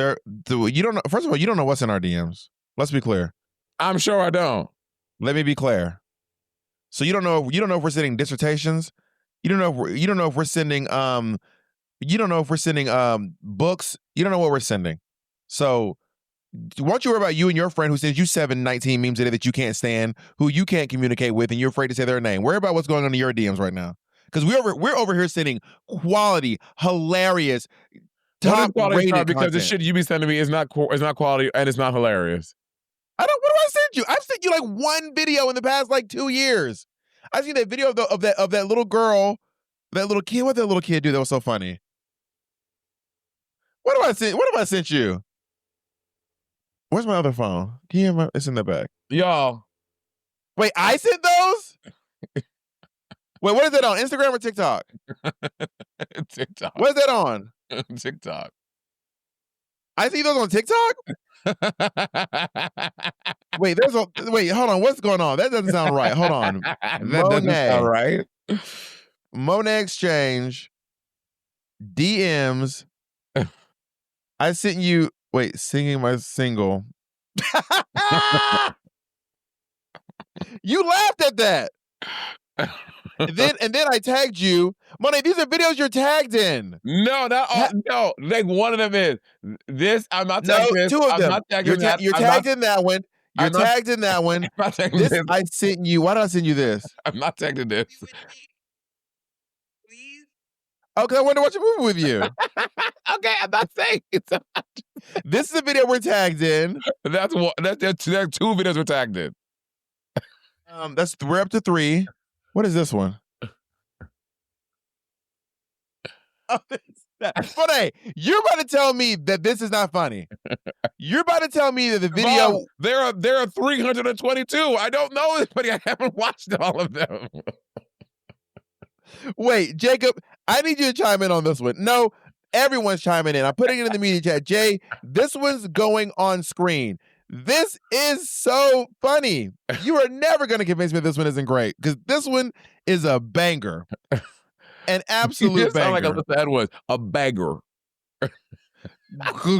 you don't know. First of all, you don't know what's in our DMs. Let's be clear. I'm sure I don't. Let me be clear. So you don't know if we're sending dissertations. You don't know if we're sending books. You don't know what we're sending. So why don't you worry about you and your friend who sends you 19 memes a day that you can't stand, who you can't communicate with, and you're afraid to say their name. Worry about what's going on in your DMs right now. Because we're over here sending quality, hilarious, top quality rated star because the content. shit you be sending me is not quality and it's not hilarious. What do I send you? I've sent you like one video in the past like 2 years. I've seen that video of that little girl, that little kid. What did that little kid do that was so funny? What have I sent you? Where's my other phone? Can you hear my? It's in the back. Y'all. Wait, I sent those? Wait, what is it on? Instagram or TikTok? TikTok. What is that on? TikTok. I see those on TikTok? Wait, hold on. What's going on? That doesn't sound right. Hold on. That doesn't sound right. Monet Exchange, DMs. I sent you, singing my single. You laughed at that. And then I tagged you. Monet, these are videos you're tagged in. No, not all. No, like one of them is this. I'm not tagging this. Two of I'm them. not tagging that. You're tagged in that one. You're tagged in that one. I'm not tagging This this. I sent you. Why did I send you this? I'm not tagging this. Oh, because I wanted to watch a movie with you. Okay, I'm not saying it's. This is a video we're tagged in. That's what. That's two videos we're tagged in. We're up to 3. What is this one? Monet, you're about to tell me that this is not funny. You're about to tell me that the video. Mom, there are 322. I don't know this, but I haven't watched all of them. Wait, Jacob, I need you to chime in on this one. No, everyone's chiming in. I'm putting it in the media chat. Jay, this one's going on screen. This is so funny. You are never going to convince me this one isn't great because this one is a banger. An absolute banger. Sound like I said was a bagger.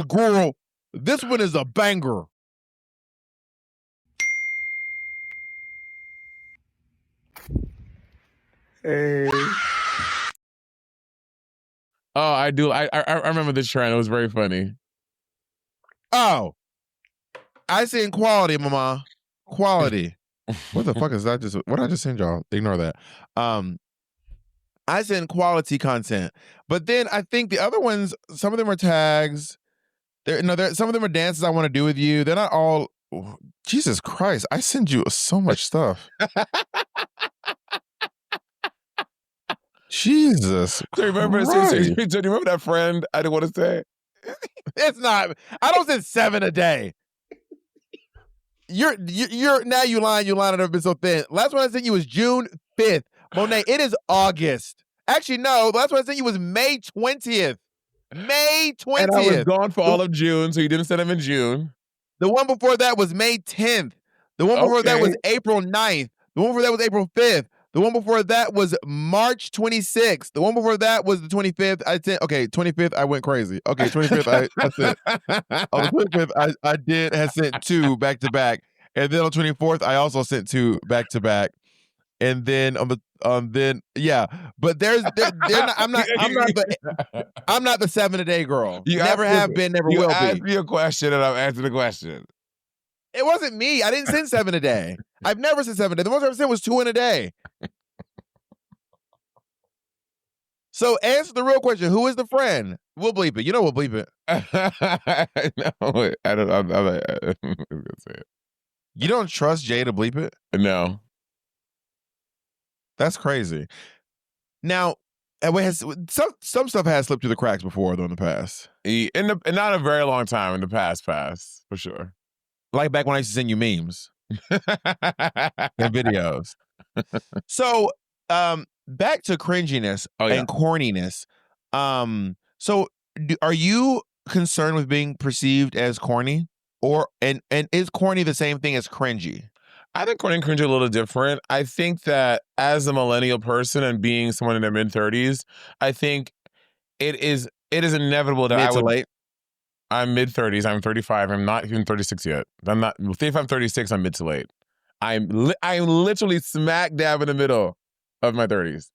Girl, this one is a banger. Hey. Oh, I do. I remember this trend. It was very funny. Oh, I seen quality, mama. Quality. What the fuck is that? What did I just send y'all? Ignore that. I send quality content, but then I think the other ones, some of them are tags. Some of them are dances I want to do with you. They're not all. Jesus Christ! I send you so much stuff. Jesus. Do you remember? Do you remember that friend? I didn't want to say. It's not. I don't send 7 a day. You're now you lying. You lying. I've been so thin. Last one I sent you was June 5th. Monet, it is August. Actually, no. The last one I sent you was May 20th. May 20th. And I was gone for all of June, so you didn't send them in June. The one before that was May 10th. The one before that was April 9th. The one before that was April 5th. The one before that was March 26th. The one before that was the 25th. 25th, I went crazy. Okay, 25th, I sent. On the 25th, I had sent 2 back to back. And then on 24th, I also sent 2 back to back. And then but I'm not the 7 a day girl. You never have been, never will be. You asked me a question and I'm answering the question. It wasn't me. I didn't send 7 a day. I've never sent 7 a day. The most I've sent was 2 in a day. So answer the real question. Who is the friend? We'll bleep it. You know we'll bleep it. No, I don't. I'm gonna say it. You don't trust Jay to bleep it? No. That's crazy. Now, some stuff has slipped through the cracks before, though, in the past. Not a very long time in the past, for sure. Like back when I used to send you memes and videos. So, back to cringiness and corniness. So, are you concerned with being perceived as corny, and is corny the same thing as cringy? I think corny and cringe are a little different. I think that as a millennial person and being someone in their mid-30s, I think it is inevitable that Mid to late. I'm mid-30s. I'm 35. I'm not even 36 yet. If I'm 36, I'm mid to late. I'm literally smack dab in the middle of my 30s.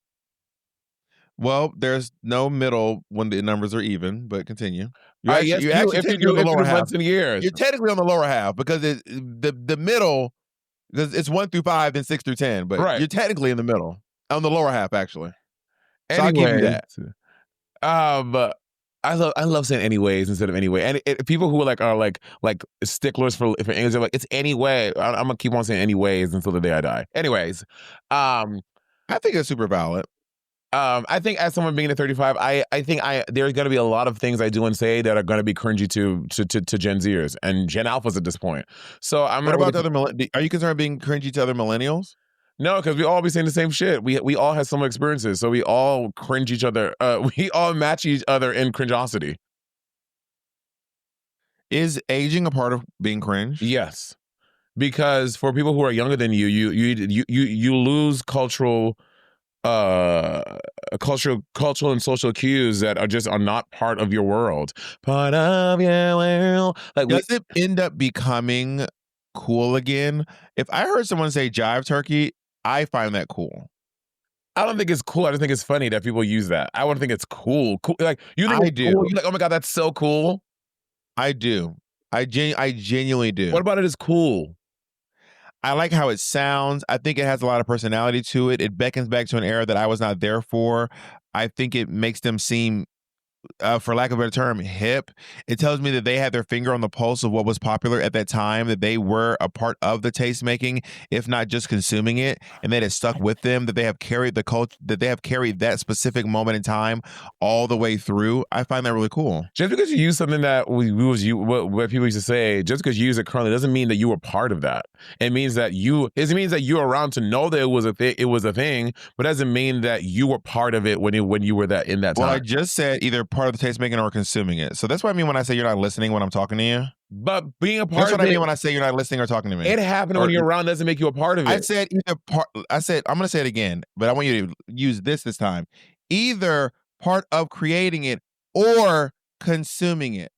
Well, there's no middle when the numbers are even, but continue. If you do months and years. You're technically on the lower half because the middle, because it's 1 through 5, then 6 through 10, but you're technically in the middle, on the lower half actually. So I'll give you that. I love saying anyways instead of anyway. And people who are like sticklers for English, they're like, it's anyway. I'm gonna keep on saying anyways until the day I die. Anyways, I think it's super valid. I think as someone being a 35, I think there's going to be a lot of things I do and say that are going to be cringy to Gen Zers and Gen Alphas at this point. So I'm What not about really, the other? Are you concerned with being cringy to other millennials? no, because we all be saying the same shit. We all have similar experiences, so we all cringe each other. We all match each other in cringeosity. Is aging a part of being cringe? Yes, because for people who are younger than you, you lose cultural and social cues that are not part of your world. Part of your world. Does it end up becoming cool again? If I heard someone say jive turkey, I find that cool. I don't think it's cool. I just think it's funny that people use that. I wouldn't think it's cool. Like you think I it's do. cool? You're like, oh my God, that's so cool. I do. I genuinely do. What about it is cool? I like how it sounds. I think it has a lot of personality to it. It beckons back to an era that I was not there for. I think it makes them seem, for lack of a better term, hip. It tells me that they had their finger on the pulse of what was popular at that time, that they were a part of the taste making, if not just consuming it, and that it stuck with them, that they have carried the culture, that they have carried that specific moment in time all the way through. I find that really cool. Just because you use something that what people used to say, just because you use it currently doesn't mean that you were part of that. It means that you're around to know that it was a thing, but doesn't mean that you were part of it when you were in that time. Well, I just said either part of the taste making or consuming it. So that's what I mean when I say you're not listening when I'm talking to you. But being a part That's of what it, I mean when I say you're not listening or talking to me. It happened when you're around doesn't make you a part of it. I said either part. I said I'm going to say it again, but I want you to use this time. Either part of creating it or consuming it.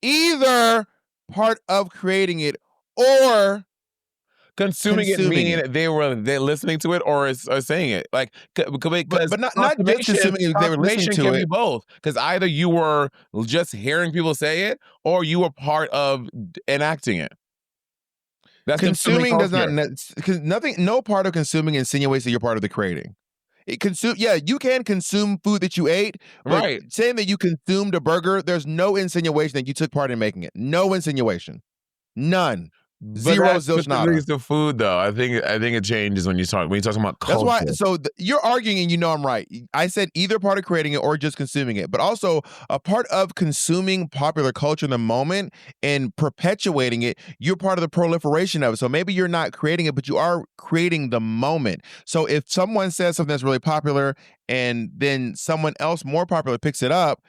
Either part of creating it or consuming it, meaning they're listening to it or saying it, like because but not just consuming it, they were listening to can it. Be both, because either you were just hearing people say it or you were part of enacting it. That's consuming does not because no part of consuming insinuates that you're part of the creating. You can consume food that you ate, but right. Saying that you consumed a burger, there's no insinuation that you took part in making it. No insinuation, none. Zero, zilch, nada. The food, though, I think it changes when you're talking about culture. That's why. So you're arguing, and you know I'm right. I said either part of creating it or just consuming it, but also a part of consuming popular culture in the moment and perpetuating it. You're part of the proliferation of it. So maybe you're not creating it, but you are creating the moment. So if someone says something that's really popular, and then someone else more popular picks it up,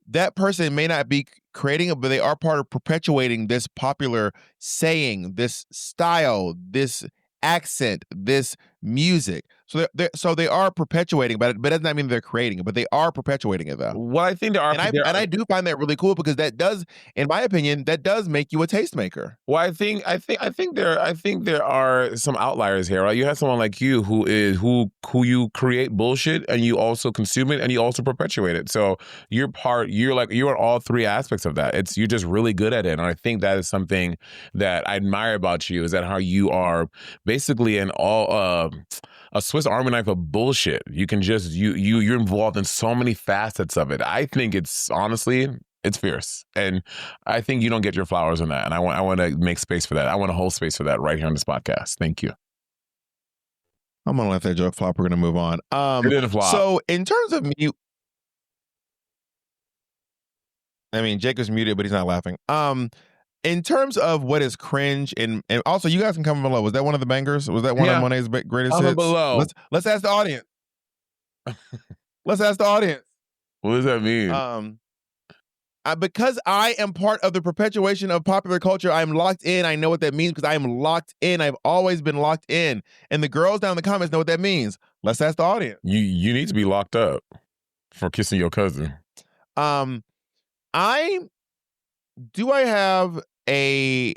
that person may not be creating it, but they are part of perpetuating this popular saying, this style, this accent, this music. So they are perpetuating, but it does not mean they're creating it, but they are perpetuating it though. Well, I think there are, and I do find that really cool because that does, in my opinion, that does make you a tastemaker. Well, I think there are some outliers here, right? You have someone like you who you create bullshit and you also consume it and you also perpetuate it. So you're on all three aspects of that. You're just really good at it, and I think that is something that I admire about you, is that how you are basically a Swiss Army knife of bullshit. You can just you're involved in so many facets of it. I think it's fierce, and I think you don't get your flowers on that. And I want to make space for that. I want to hold space for that right here on this podcast. Thank you. I'm gonna let that joke flop. We're gonna move on. It didn't flop. So in terms of me, I mean, Jacob's muted, but he's not laughing. In terms of what is cringe, and also you guys can comment below. Was that one of the bangers? Was that one of Monet's greatest hits? Below. Let's ask the audience. Let's ask the audience. What does that mean? Because I am part of the perpetuation of popular culture, I'm locked in. I know what that means because I am locked in. I've always been locked in. And the girls down in the comments know what that means. Let's ask the audience. You need to be locked up for kissing your cousin. Do I have a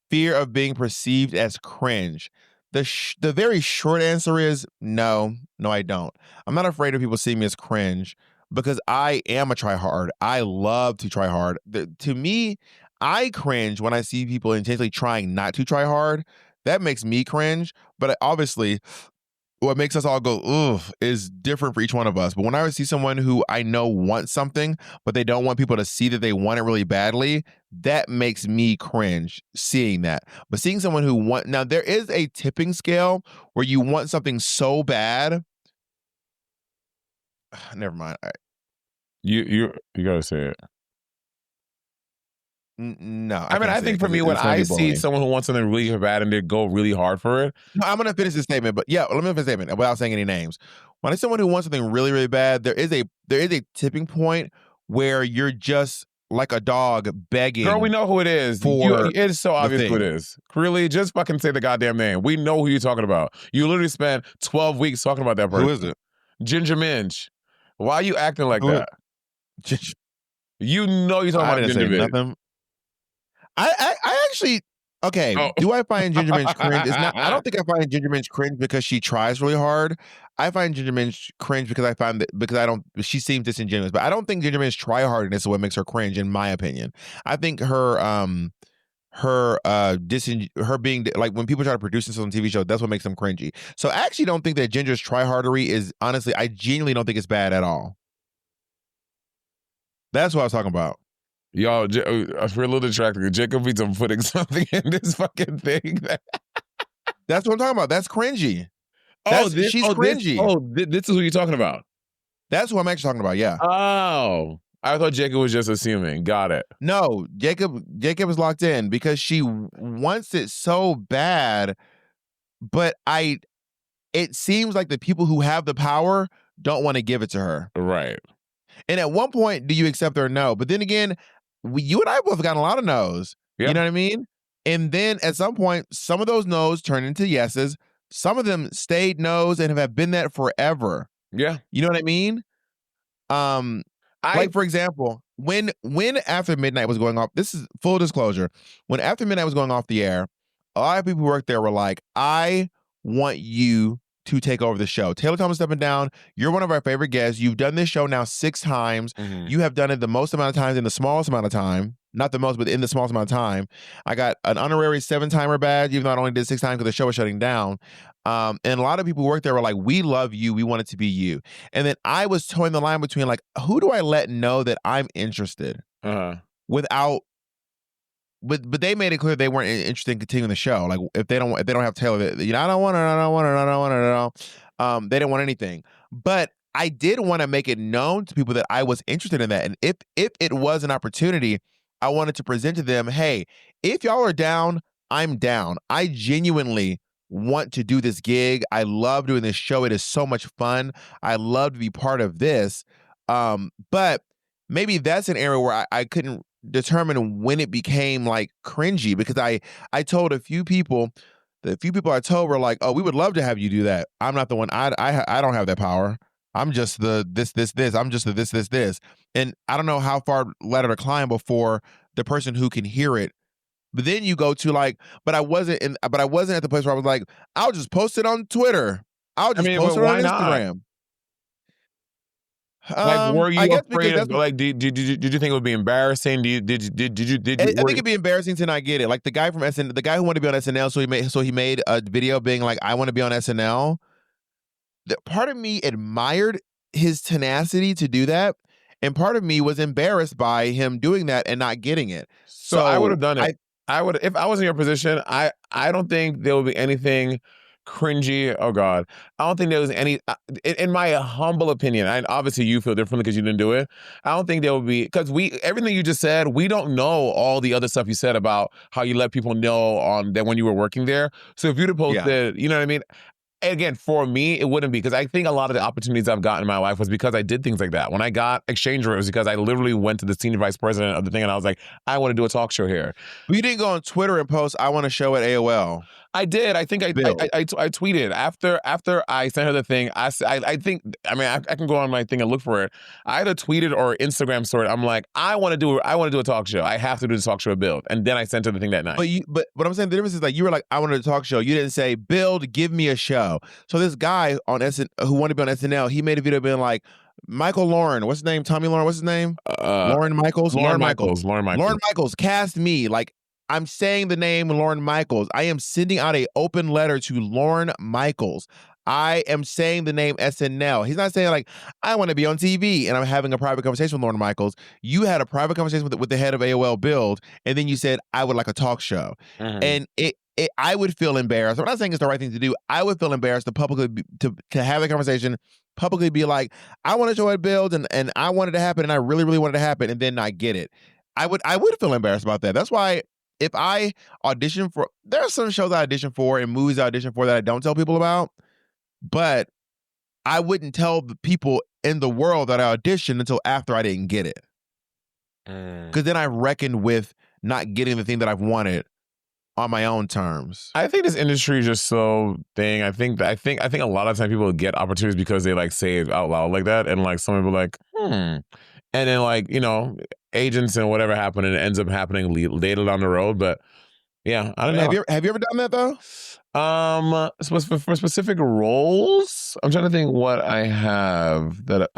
fear of being perceived as cringe? The very short answer is no, I don't. I'm not afraid of people seeing me as cringe because I am a try hard. I love to try hard. To me, I cringe when I see people intentionally trying not to try hard. That makes me cringe. But obviously, what makes us all go, ugh, is different for each one of us. But when I see someone who I know wants something, but they don't want people to see that they want it really badly, that makes me cringe seeing that. But seeing someone who now there is a tipping scale where you want something so bad. Never mind. You gotta say it. No, I mean, I think for me, when I see someone who wants something really bad and they go really hard for it. No, I'm gonna finish this statement, but yeah, let me finish the statement without saying any names. When I see someone who wants something really, really bad, there is a tipping point where you're just like a dog begging. Girl, we know who it is. It's so obvious who it is. Really, just fucking say the goddamn name. We know who you're talking about. You literally spent 12 weeks talking about that person. Who is it? Ginger Minge. Why are you acting like that? You know you're talking about Ginger Minge. Nothing. I actually, okay. Oh. Do I find Ginger Minge cringe? I don't think I find Ginger Minge cringe because she tries really hard. I find Ginger Minge cringe because she seems disingenuous. But I don't think Ginger Minge try hardness is what makes her cringe, in my opinion. I think her being like, when people try to produce this on a TV show, that's what makes them cringy. So I actually don't think that Ginger's try hardery is, honestly, I genuinely don't think it's bad at all. That's what I was talking about. Y'all, we're a little distracted. Jacob needs to putting something in this fucking thing. That's what I'm talking about. That's cringy. She's cringy. This is who you're talking about. That's who I'm actually talking about, yeah. Oh, I thought Jacob was just assuming. Got it. No, Jacob is locked in because she wants it so bad, but it seems like the people who have the power don't want to give it to her. Right. And at one point, do you accept her? No. But then again, you and I both gotten a lot of no's. Yep. You know what I mean? And then at some point, some of those no's turn into yeses. Some of them stayed no's and have been that forever. Yeah. You know what I mean? Like, for example, when After Midnight was going off, this is full disclosure. When After Midnight was going off the air, a lot of people who worked there were like, I want you to take over the show. Taylor Thomas stepping down. You're one of our favorite guests. You've done this show now 6 times. Mm-hmm. You have done it the most amount of times in the smallest amount of time. Not the most, but in the smallest amount of time. I got an honorary 7-timer badge, even though I only did 6 times because the show was shutting down. And a lot of people who worked there were like, we love you. We want it to be you. And then I was towing the line between like, who do I let know that I'm interested without. But they made it clear they weren't interested in continuing the show. Like, if they don't have Taylor, I don't want it. They didn't want anything. But I did want to make it known to people that I was interested in that. And if it was an opportunity, I wanted to present to them, hey, if y'all are down, I'm down. I genuinely want to do this gig. I love doing this show. It is so much fun. I love to be part of this. But maybe that's an area where I couldn't determine when it became like cringy, because I told a few people, the few people I told were like, oh, we would love to have you do that. I'm not the one. I don't have that power. I'm just the this. I'm just the this. And I don't know how far ladder to climb before the person who can hear it. But then you go to like, but I wasn't at the place where I was like, I'll just post it on Twitter. I'll just post it on Instagram. Like, were you afraid of, like, did you think it would be embarrassing? I think it'd be embarrassing to not get it. Like the guy from the guy who wanted to be on SNL, so he made a video being like, I want to be on SNL. Part of me admired his tenacity to do that, and part of me was embarrassed by him doing that and not getting it. So I would have done it. I would, if I was in your position. I don't think there would be anything cringy. Oh God, I don't think there was any. In my humble opinion, and obviously you feel differently because you didn't do it. I don't think there would be, because everything you just said, we don't know all the other stuff you said about how you let people know on that when you were working there. So if you'd have posted, you know what I mean. Again, for me, it wouldn't be, because I think a lot of the opportunities I've gotten in my life was because I did things like that. When I got Exchange Rate, it was because I literally went to the senior vice president of the thing and I was like, I want to do a talk show here. But you didn't go on Twitter and post, I want a show at AOL. I did. I think I tweeted after I sent her the thing. I think, I mean, I can go on my thing and look for it. I either tweeted or Instagram story. I'm like, I want to do a talk show. I have to do the talk show build. And then I sent her the thing that night. But what I'm saying, the difference is, like, you were like, I want to do a talk show. You didn't say, build, give me a show. So this guy on who wanted to be on SNL, he made a video being like, Michael Lauren, what's his name? Tommy Lauren, what's his name? Lauren Michaels? Lauren Michaels. Lauren Michaels, cast me. Like, I'm saying the name Lauren Michaels. I am sending out an open letter to Lauren Michaels. I am saying the name SNL. He's not saying like, I want to be on TV and I'm having a private conversation with Lorne Michaels. You had a private conversation with the head of AOL Build, and then you said, I would like a talk show. And I would feel embarrassed. I'm not saying it's the right thing to do. I would feel embarrassed to publicly to have that conversation, publicly be like, I want to show at Build and I want it to happen and I really, really want it to happen, and then not get it. I would feel embarrassed about that. That's why if I audition for, there are some shows I audition for and movies I audition for that I don't tell people about, but I wouldn't tell the people in the world that I auditioned until after I didn't get it. Because then I reckoned with not getting the thing that I've wanted on my own terms. I think this industry is just so thing. I think a lot of times people get opportunities because they like say it out loud like that, and like some people like, and then like, you know, agents and whatever happen, and it ends up happening later down the road. But yeah, I don't know. Have you ever done that though? For specific roles, I'm trying to think what I have that.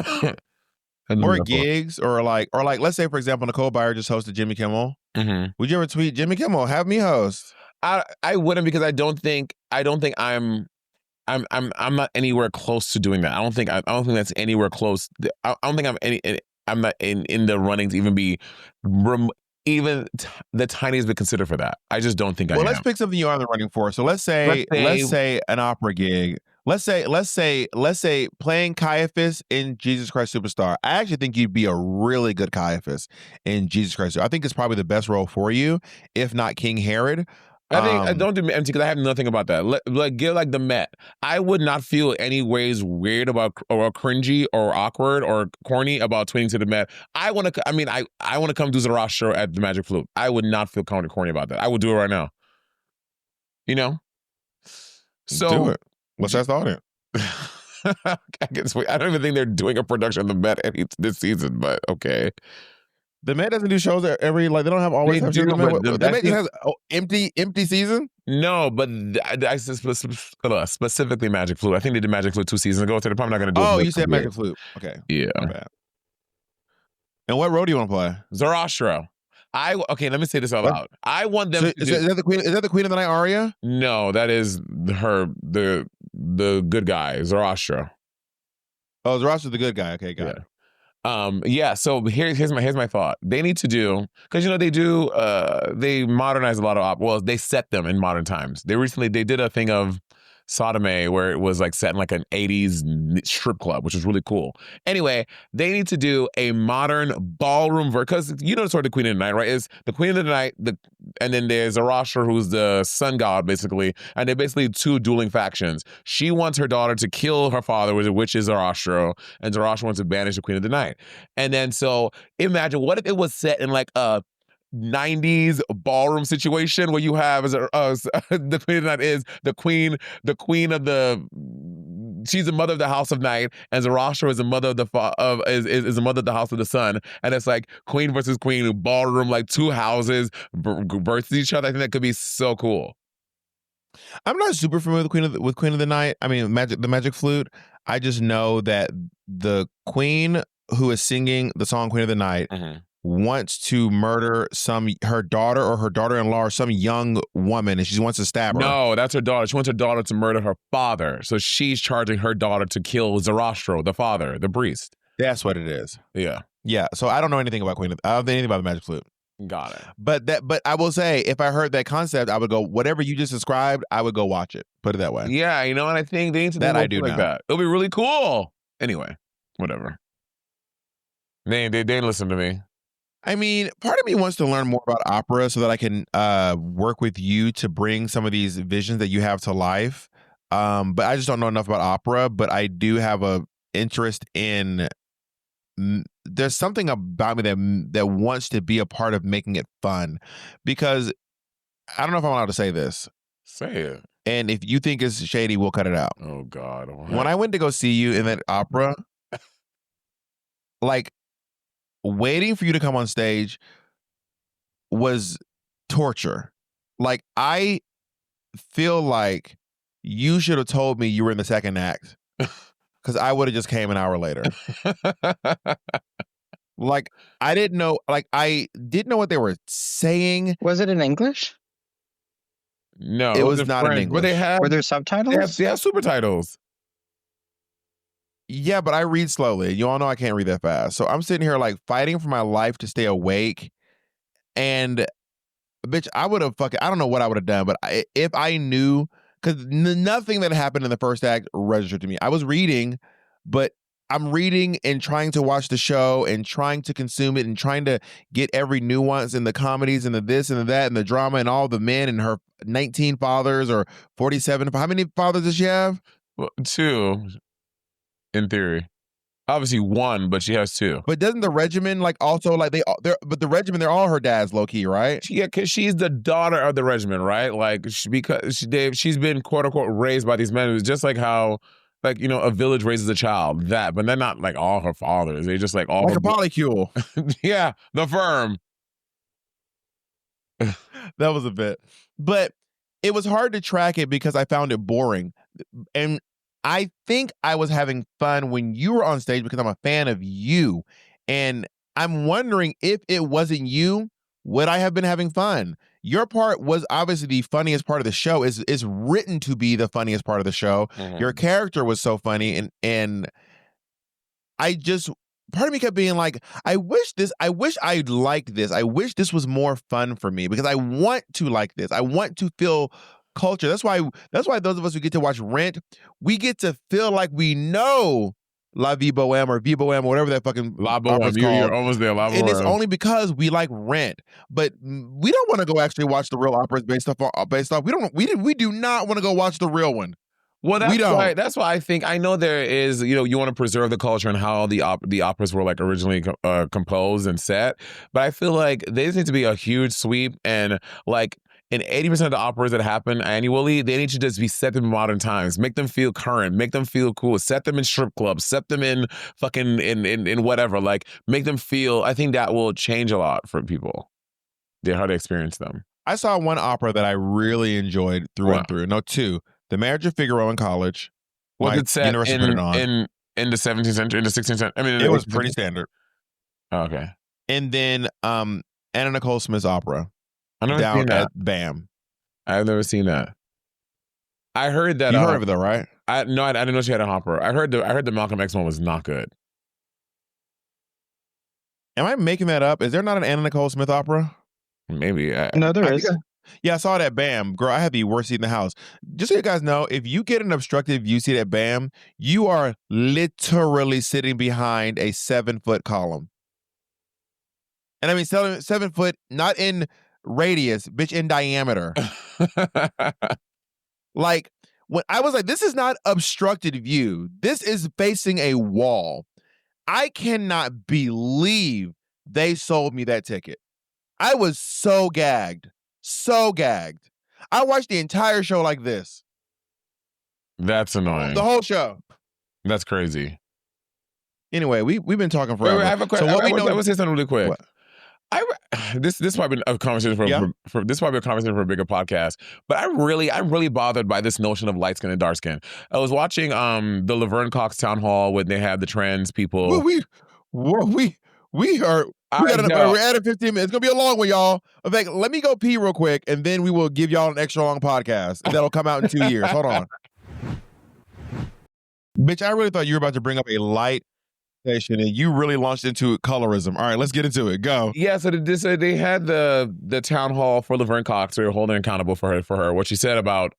Or gigs, or like, let's say for example, Nicole Byer just hosted Jimmy Kimmel. Would you ever tweet Jimmy Kimmel, have me host? I wouldn't, because I don't think I'm not anywhere close to doing that. I don't think that's anywhere close. I don't think I'm not in the running to even be even the tiniest bit considered for that. I just don't think I am. Well, let's pick something you are in the running for. So let's say an opera gig. Let's say playing Caiaphas in Jesus Christ Superstar. I actually think you'd be a really good Caiaphas in Jesus Christ. I think it's probably the best role for you, if not King Herod. I think don't do empty, because I have nothing about that. Like give like the Met. I would not feel any ways weird about or cringy or awkward or corny about tweeting to the Met. I want to come do Zoroaster at the Magic Flute. I would not feel kind of corny about that. I would do it right now. You know? So do it. Let's ask the audience. I don't even think they're doing a production of the Met this season, but okay. The Met doesn't do shows every, like, they don't have always have shows. The Met has empty season? No, but I specifically Magic Flute. I think they did Magic Flute 2 seasons ago, so they're probably not going to do it. Oh, you said Magic Flute. Okay. Yeah. And what role do you want to play? Zoroaster. Okay, let me say this out loud. I want them to is that the Queen? Is that the Queen of the Night aria? No, that is the good guy, Zoroaster. Oh, Zoroaster's the good guy. Okay, got it. So here's my thought. They need to do, because they modernize a lot of they set them in modern times. They did a thing of Sodome where it was like set in like an 80s strip club, which was really cool. Anyway, they need to do a modern ballroom version, because you know sort of the Queen of the Night, right? Is the Queen of the Night, and then there's Zoroaster, who's the sun god, basically, and they're basically two dueling factions. She wants her daughter to kill her father, which is Zoroaster, and Zoroaster wants to banish the Queen of the Night. And then so imagine what if it was set in like a 90s ballroom situation where you have the Queen of the Night is the queen of she's the mother of the House of Night, and Zoroaster is the mother of is the mother of the House of the Sun, and it's like queen versus queen, ballroom, like two houses versus each other. I think that could be so cool. I'm not super familiar with Queen of the Night. I mean, the Magic Flute. I just know that the queen who is singing the song Queen of the Night wants to murder her daughter or her daughter-in-law or some young woman, and she wants to stab her. No, that's her daughter. She wants her daughter to murder her father. So she's charging her daughter to kill Zoroaster, the father, the priest. That's what it is. Yeah. Yeah. So I don't know anything about I don't know anything about the Magic Flute. Got it. But I will say, if I heard that concept, I would go, whatever you just described, I would go watch it. Put it that way. Yeah, and I think they need to do that. I do like that. It'll be really cool. Anyway, whatever. They didn't listen to me. I mean, part of me wants to learn more about opera so that I can work with you to bring some of these visions that you have to life. But I just don't know enough about opera. But I do have a interest in. There's something about me that wants to be a part of making it fun, because I don't know if I'm allowed to say this. Say it. And if you think it's shady, we'll cut it out. Oh God! When I went to go see you in that opera, like, waiting for you to come on stage was torture. Like, I feel like you should have told me you were in the second act, because I would have just came an hour later. Like, I didn't know what they were saying. Was it in English? No, it was not in French. English. Were there subtitles? They have super titles. Yeah, but I read slowly. You all know I can't read that fast. So I'm sitting here like fighting for my life to stay awake. And bitch, I would have fucking, I don't know what I would have done, but if I knew, because nothing that happened in the first act registered to me. I was reading, but I'm reading and trying to watch the show and trying to consume it and trying to get every nuance in the comedies and the this and the that and the drama and all the men and her 19 fathers or 47. How many fathers does she have? Well, 2, in theory. Obviously 1, but she has 2. But doesn't the regimen like also like but the regimen, they're all her dads low key, right? Yeah, because she's the daughter of the regiment, right? Like, she's been quote unquote raised by these men. It's just like how, like, you know, a village raises a child. That, but they're not like all her fathers. They just like all Like her a polycule. yeah, the firm. That was a bit. But it was hard to track it because I found it boring. And I think I was having fun when you were on stage because I'm a fan of you. And I'm wondering if it wasn't you, would I have been having fun? Your part was obviously the funniest part of the show. Is written to be the funniest part of the show. Mhm. Your character was so funny, and I just, part of me kept being like, I wish I liked this. I wish this was more fun for me because I want to like this. I want to feel culture. That's why those of us who get to watch Rent, we get to feel like we know La Vie Boheme or Vie Boheme, whatever that fucking La opera's Boheme. called. You're almost there. La And it's Boheme. only because we like Rent, but we don't want to go actually watch the real operas based off. We do not want to go watch the real one. Well, We don't. that's why I think, I know there is, you know, you want to preserve the culture and how the operas were like originally composed and set, but I feel like there needs to be a huge sweep, and like in 80% of the operas that happen annually, they need to just be set in modern times, make them feel current, make them feel cool, set them in strip clubs, set them in fucking in whatever, like make them feel. I think that will change a lot for people, how they experience them. I saw one opera that I really enjoyed through and through. No, 2. The Marriage of Figaro in college. Was it set university put it on. in the 17th century, in the 16th century? I mean, It was pretty standard. Oh, okay. And then Anna Nicole Smith's opera I've never seen down that. at BAM. I've never seen that. I heard that. You heard of it though, right? I didn't know she had an opera. I heard the Malcolm X one was not good. Am I making that up? Is there not an Anna Nicole Smith opera? Maybe. No, there is. Yeah, I saw it at BAM. Girl, I had the worst seat in the house. Just so you guys know, if you get an obstructive view seat at BAM, you are literally sitting behind a 7-foot column. And I mean 7 foot, not in radius, bitch, in diameter. Like, when I was like, this is not obstructed view. This is facing a wall. I cannot believe they sold me that ticket. I was so gagged. So gagged. I watched the entire show like this. That's annoying. The whole show. That's crazy. Anyway, we've been talking forever. Wait, I have a question. So what I we know, want to say something really quick. What? This might be a conversation for this might be a conversation for a bigger podcast. But I'm really bothered by this notion of light skin and dark skin. I was watching the Laverne Cox town hall when they have the trans people. We're at 15 minutes. It's gonna be a long one, y'all. In fact, let me go pee real quick, and then we will give y'all an extra long podcast that'll come out in 2 years. Hold on, bitch. I really thought you were about to bring up a light station, and you really launched into colorism. All right, let's get into it. Go. Yeah, so they had the town hall for Laverne Cox. They were holding accountable for her what she said about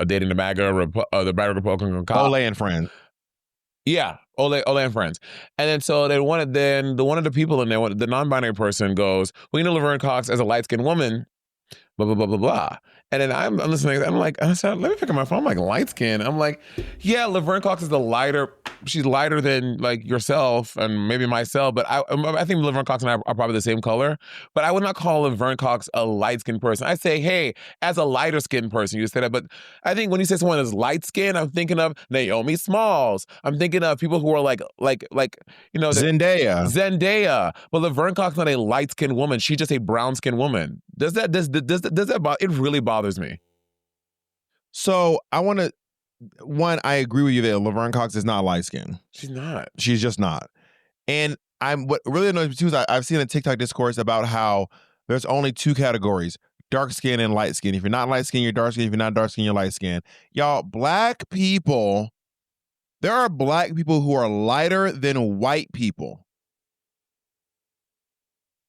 dating the MAGA, the MAGA Republican cop. Olay and friends. Yeah, Olay and friends. And then so one of the people in there, the non-binary person goes, well, you know Laverne Cox as a light-skinned woman, blah, blah, blah, blah, blah. And then I'm listening, I'm like, I said, let me pick up my phone. I'm like, light skin. I'm like, yeah, Laverne Cox is she's lighter than like yourself and maybe myself, but I think Laverne Cox and I are probably the same color, but I would not call Laverne Cox a light-skinned person. I say, hey, as a lighter skinned person, you said that, but I think when you say someone is light skinned, I'm thinking of Naomi Smalls. I'm thinking of people who are like you know, Zendaya. But Laverne Cox is not a light-skinned woman. She's just a brown-skinned woman. Does that bother? It really bothers me. So I want to. One, I agree with you that Laverne Cox is not light skinned. She's not. She's just not. And what really annoys me too is I've seen a TikTok discourse about how there's only 2 categories: dark skin and light skin. If you're not light skin, you're dark skin. If you're not dark skin, you're light skin. Y'all, black people There are black people who are lighter than white people.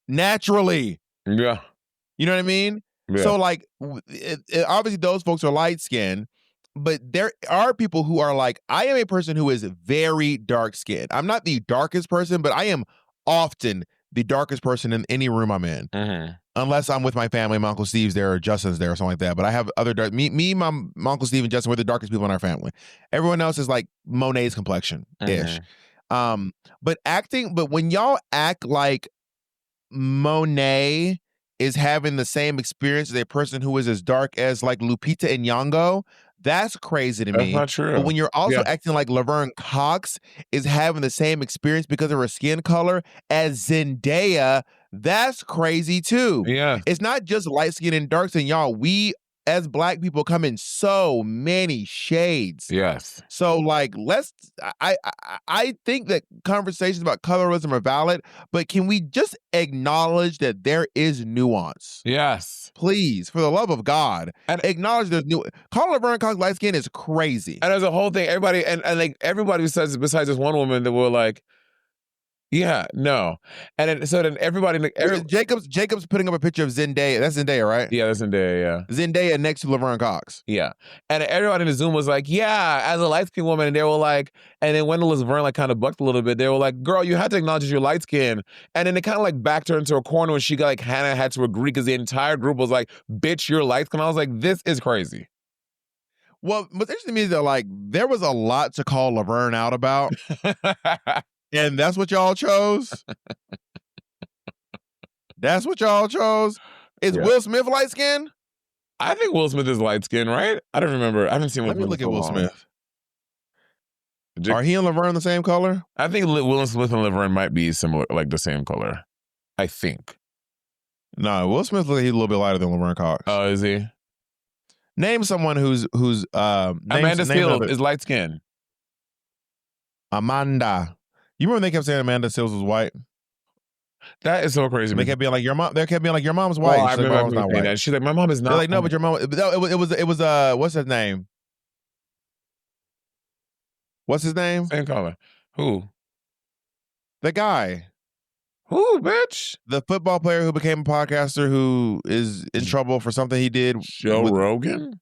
Naturally. Yeah. You know what I mean? Yeah. So like, obviously those folks are light skinned, but there are people who are like, I am a person who is very dark skinned. I'm not the darkest person, but I am often the darkest person in any room I'm in. Mm-hmm. Unless I'm with my family, my Uncle Steve's there or Justin's there or something like that. But I have other dark, my Uncle Steve and Justin, we're the darkest people in our family. Everyone else is like Monet's complexion-ish. But when y'all act like Monet is having the same experience as a person who is as dark as like Lupita Nyong'o, that's crazy to me. That's not true. But when you're also Yeah. acting like Laverne Cox is having the same experience because of her skin color as Zendaya, that's crazy too. Yeah. It's not just light skin and dark skin, y'all. We as black people come in so many shades. Yes. So like, I think that conversations about colorism are valid, but can we just acknowledge that there is nuance? Yes. Please, for the love of God, and acknowledge there's new. Calling Laverne Cox light skin is crazy. And there's a whole thing. Everybody and like everybody besides this one woman that were like, yeah, no, and then everybody, Jacob's putting up a picture of Zendaya. That's Zendaya, right? Yeah, that's Zendaya. Yeah, Zendaya next to Laverne Cox. Yeah, and everybody in the Zoom was like, yeah, as a light skinned woman, and they were like, and then when Laverne like kind of bucked a little bit, they were like, girl, you had to acknowledge you're light skinned, and then they kind of like backed her into a corner when she got like Hannah had to agree because the entire group was like, bitch, you're light skinned. I was like, this is crazy. Well, what's interesting to me is that like there was a lot to call Laverne out about. And that's what y'all chose? That's what y'all chose? Is Will Smith light skinned? I think Will Smith is light skinned, right? I don't remember. I haven't seen Will Smith. Let me look at Will Smith. Are Are he and Laverne the same color? I think Will Smith and Laverne might be similar, like the same color. I think. No, Will Smith looks like he's a little bit lighter than Laverne Cox. Oh, is he? Name someone who's Amanda Seales is light skinned. Amanda. You remember they kept saying Amanda Seales was white? That is so crazy. They kept being like your mom. They kept being like your mom's white. Oh, I She's like, remember my mom's not white. that. She's like, my mom is not. They're like, no, but your mom. It was what's his name? What's his name? Same color. Who? The guy. Who, bitch? The football player who became a podcaster who is in trouble for something he did. Joe Rogan?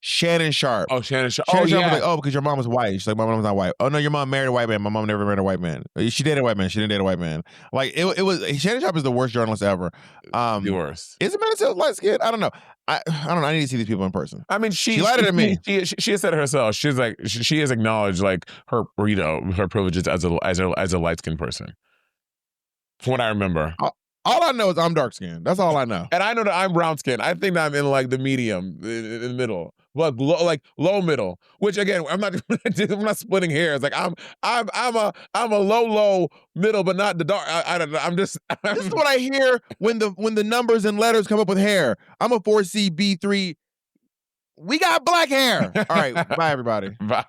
Shannon Sharp. Oh, Shannon Sharp. Shannon Sharp was like, oh, because your mom was white. She's like, my mom's not white. Oh, no, your mom married a white man. My mom never married a white man. She dated a white man. She didn't date a white man. Like, it was, Shannon Sharp is the worst journalist ever. The worst. Is Amanda Seales light skinned? I don't know. I don't know. I need to see these people in person. I mean, she lighter than me. She has said it herself. She's like, she has acknowledged like her, her privileges as a light skinned person. From what I remember. All I know is I'm dark skinned. That's all I know. And I know that I'm brown skinned. I think that I'm in like the medium, in the middle, but low middle. Which again, I'm not splitting hairs. Like I'm a low middle, but not the dark. I don't know. This is what I hear when the numbers and letters come up with hair. I'm a 4C B3. We got black hair. All right, bye everybody. Bye.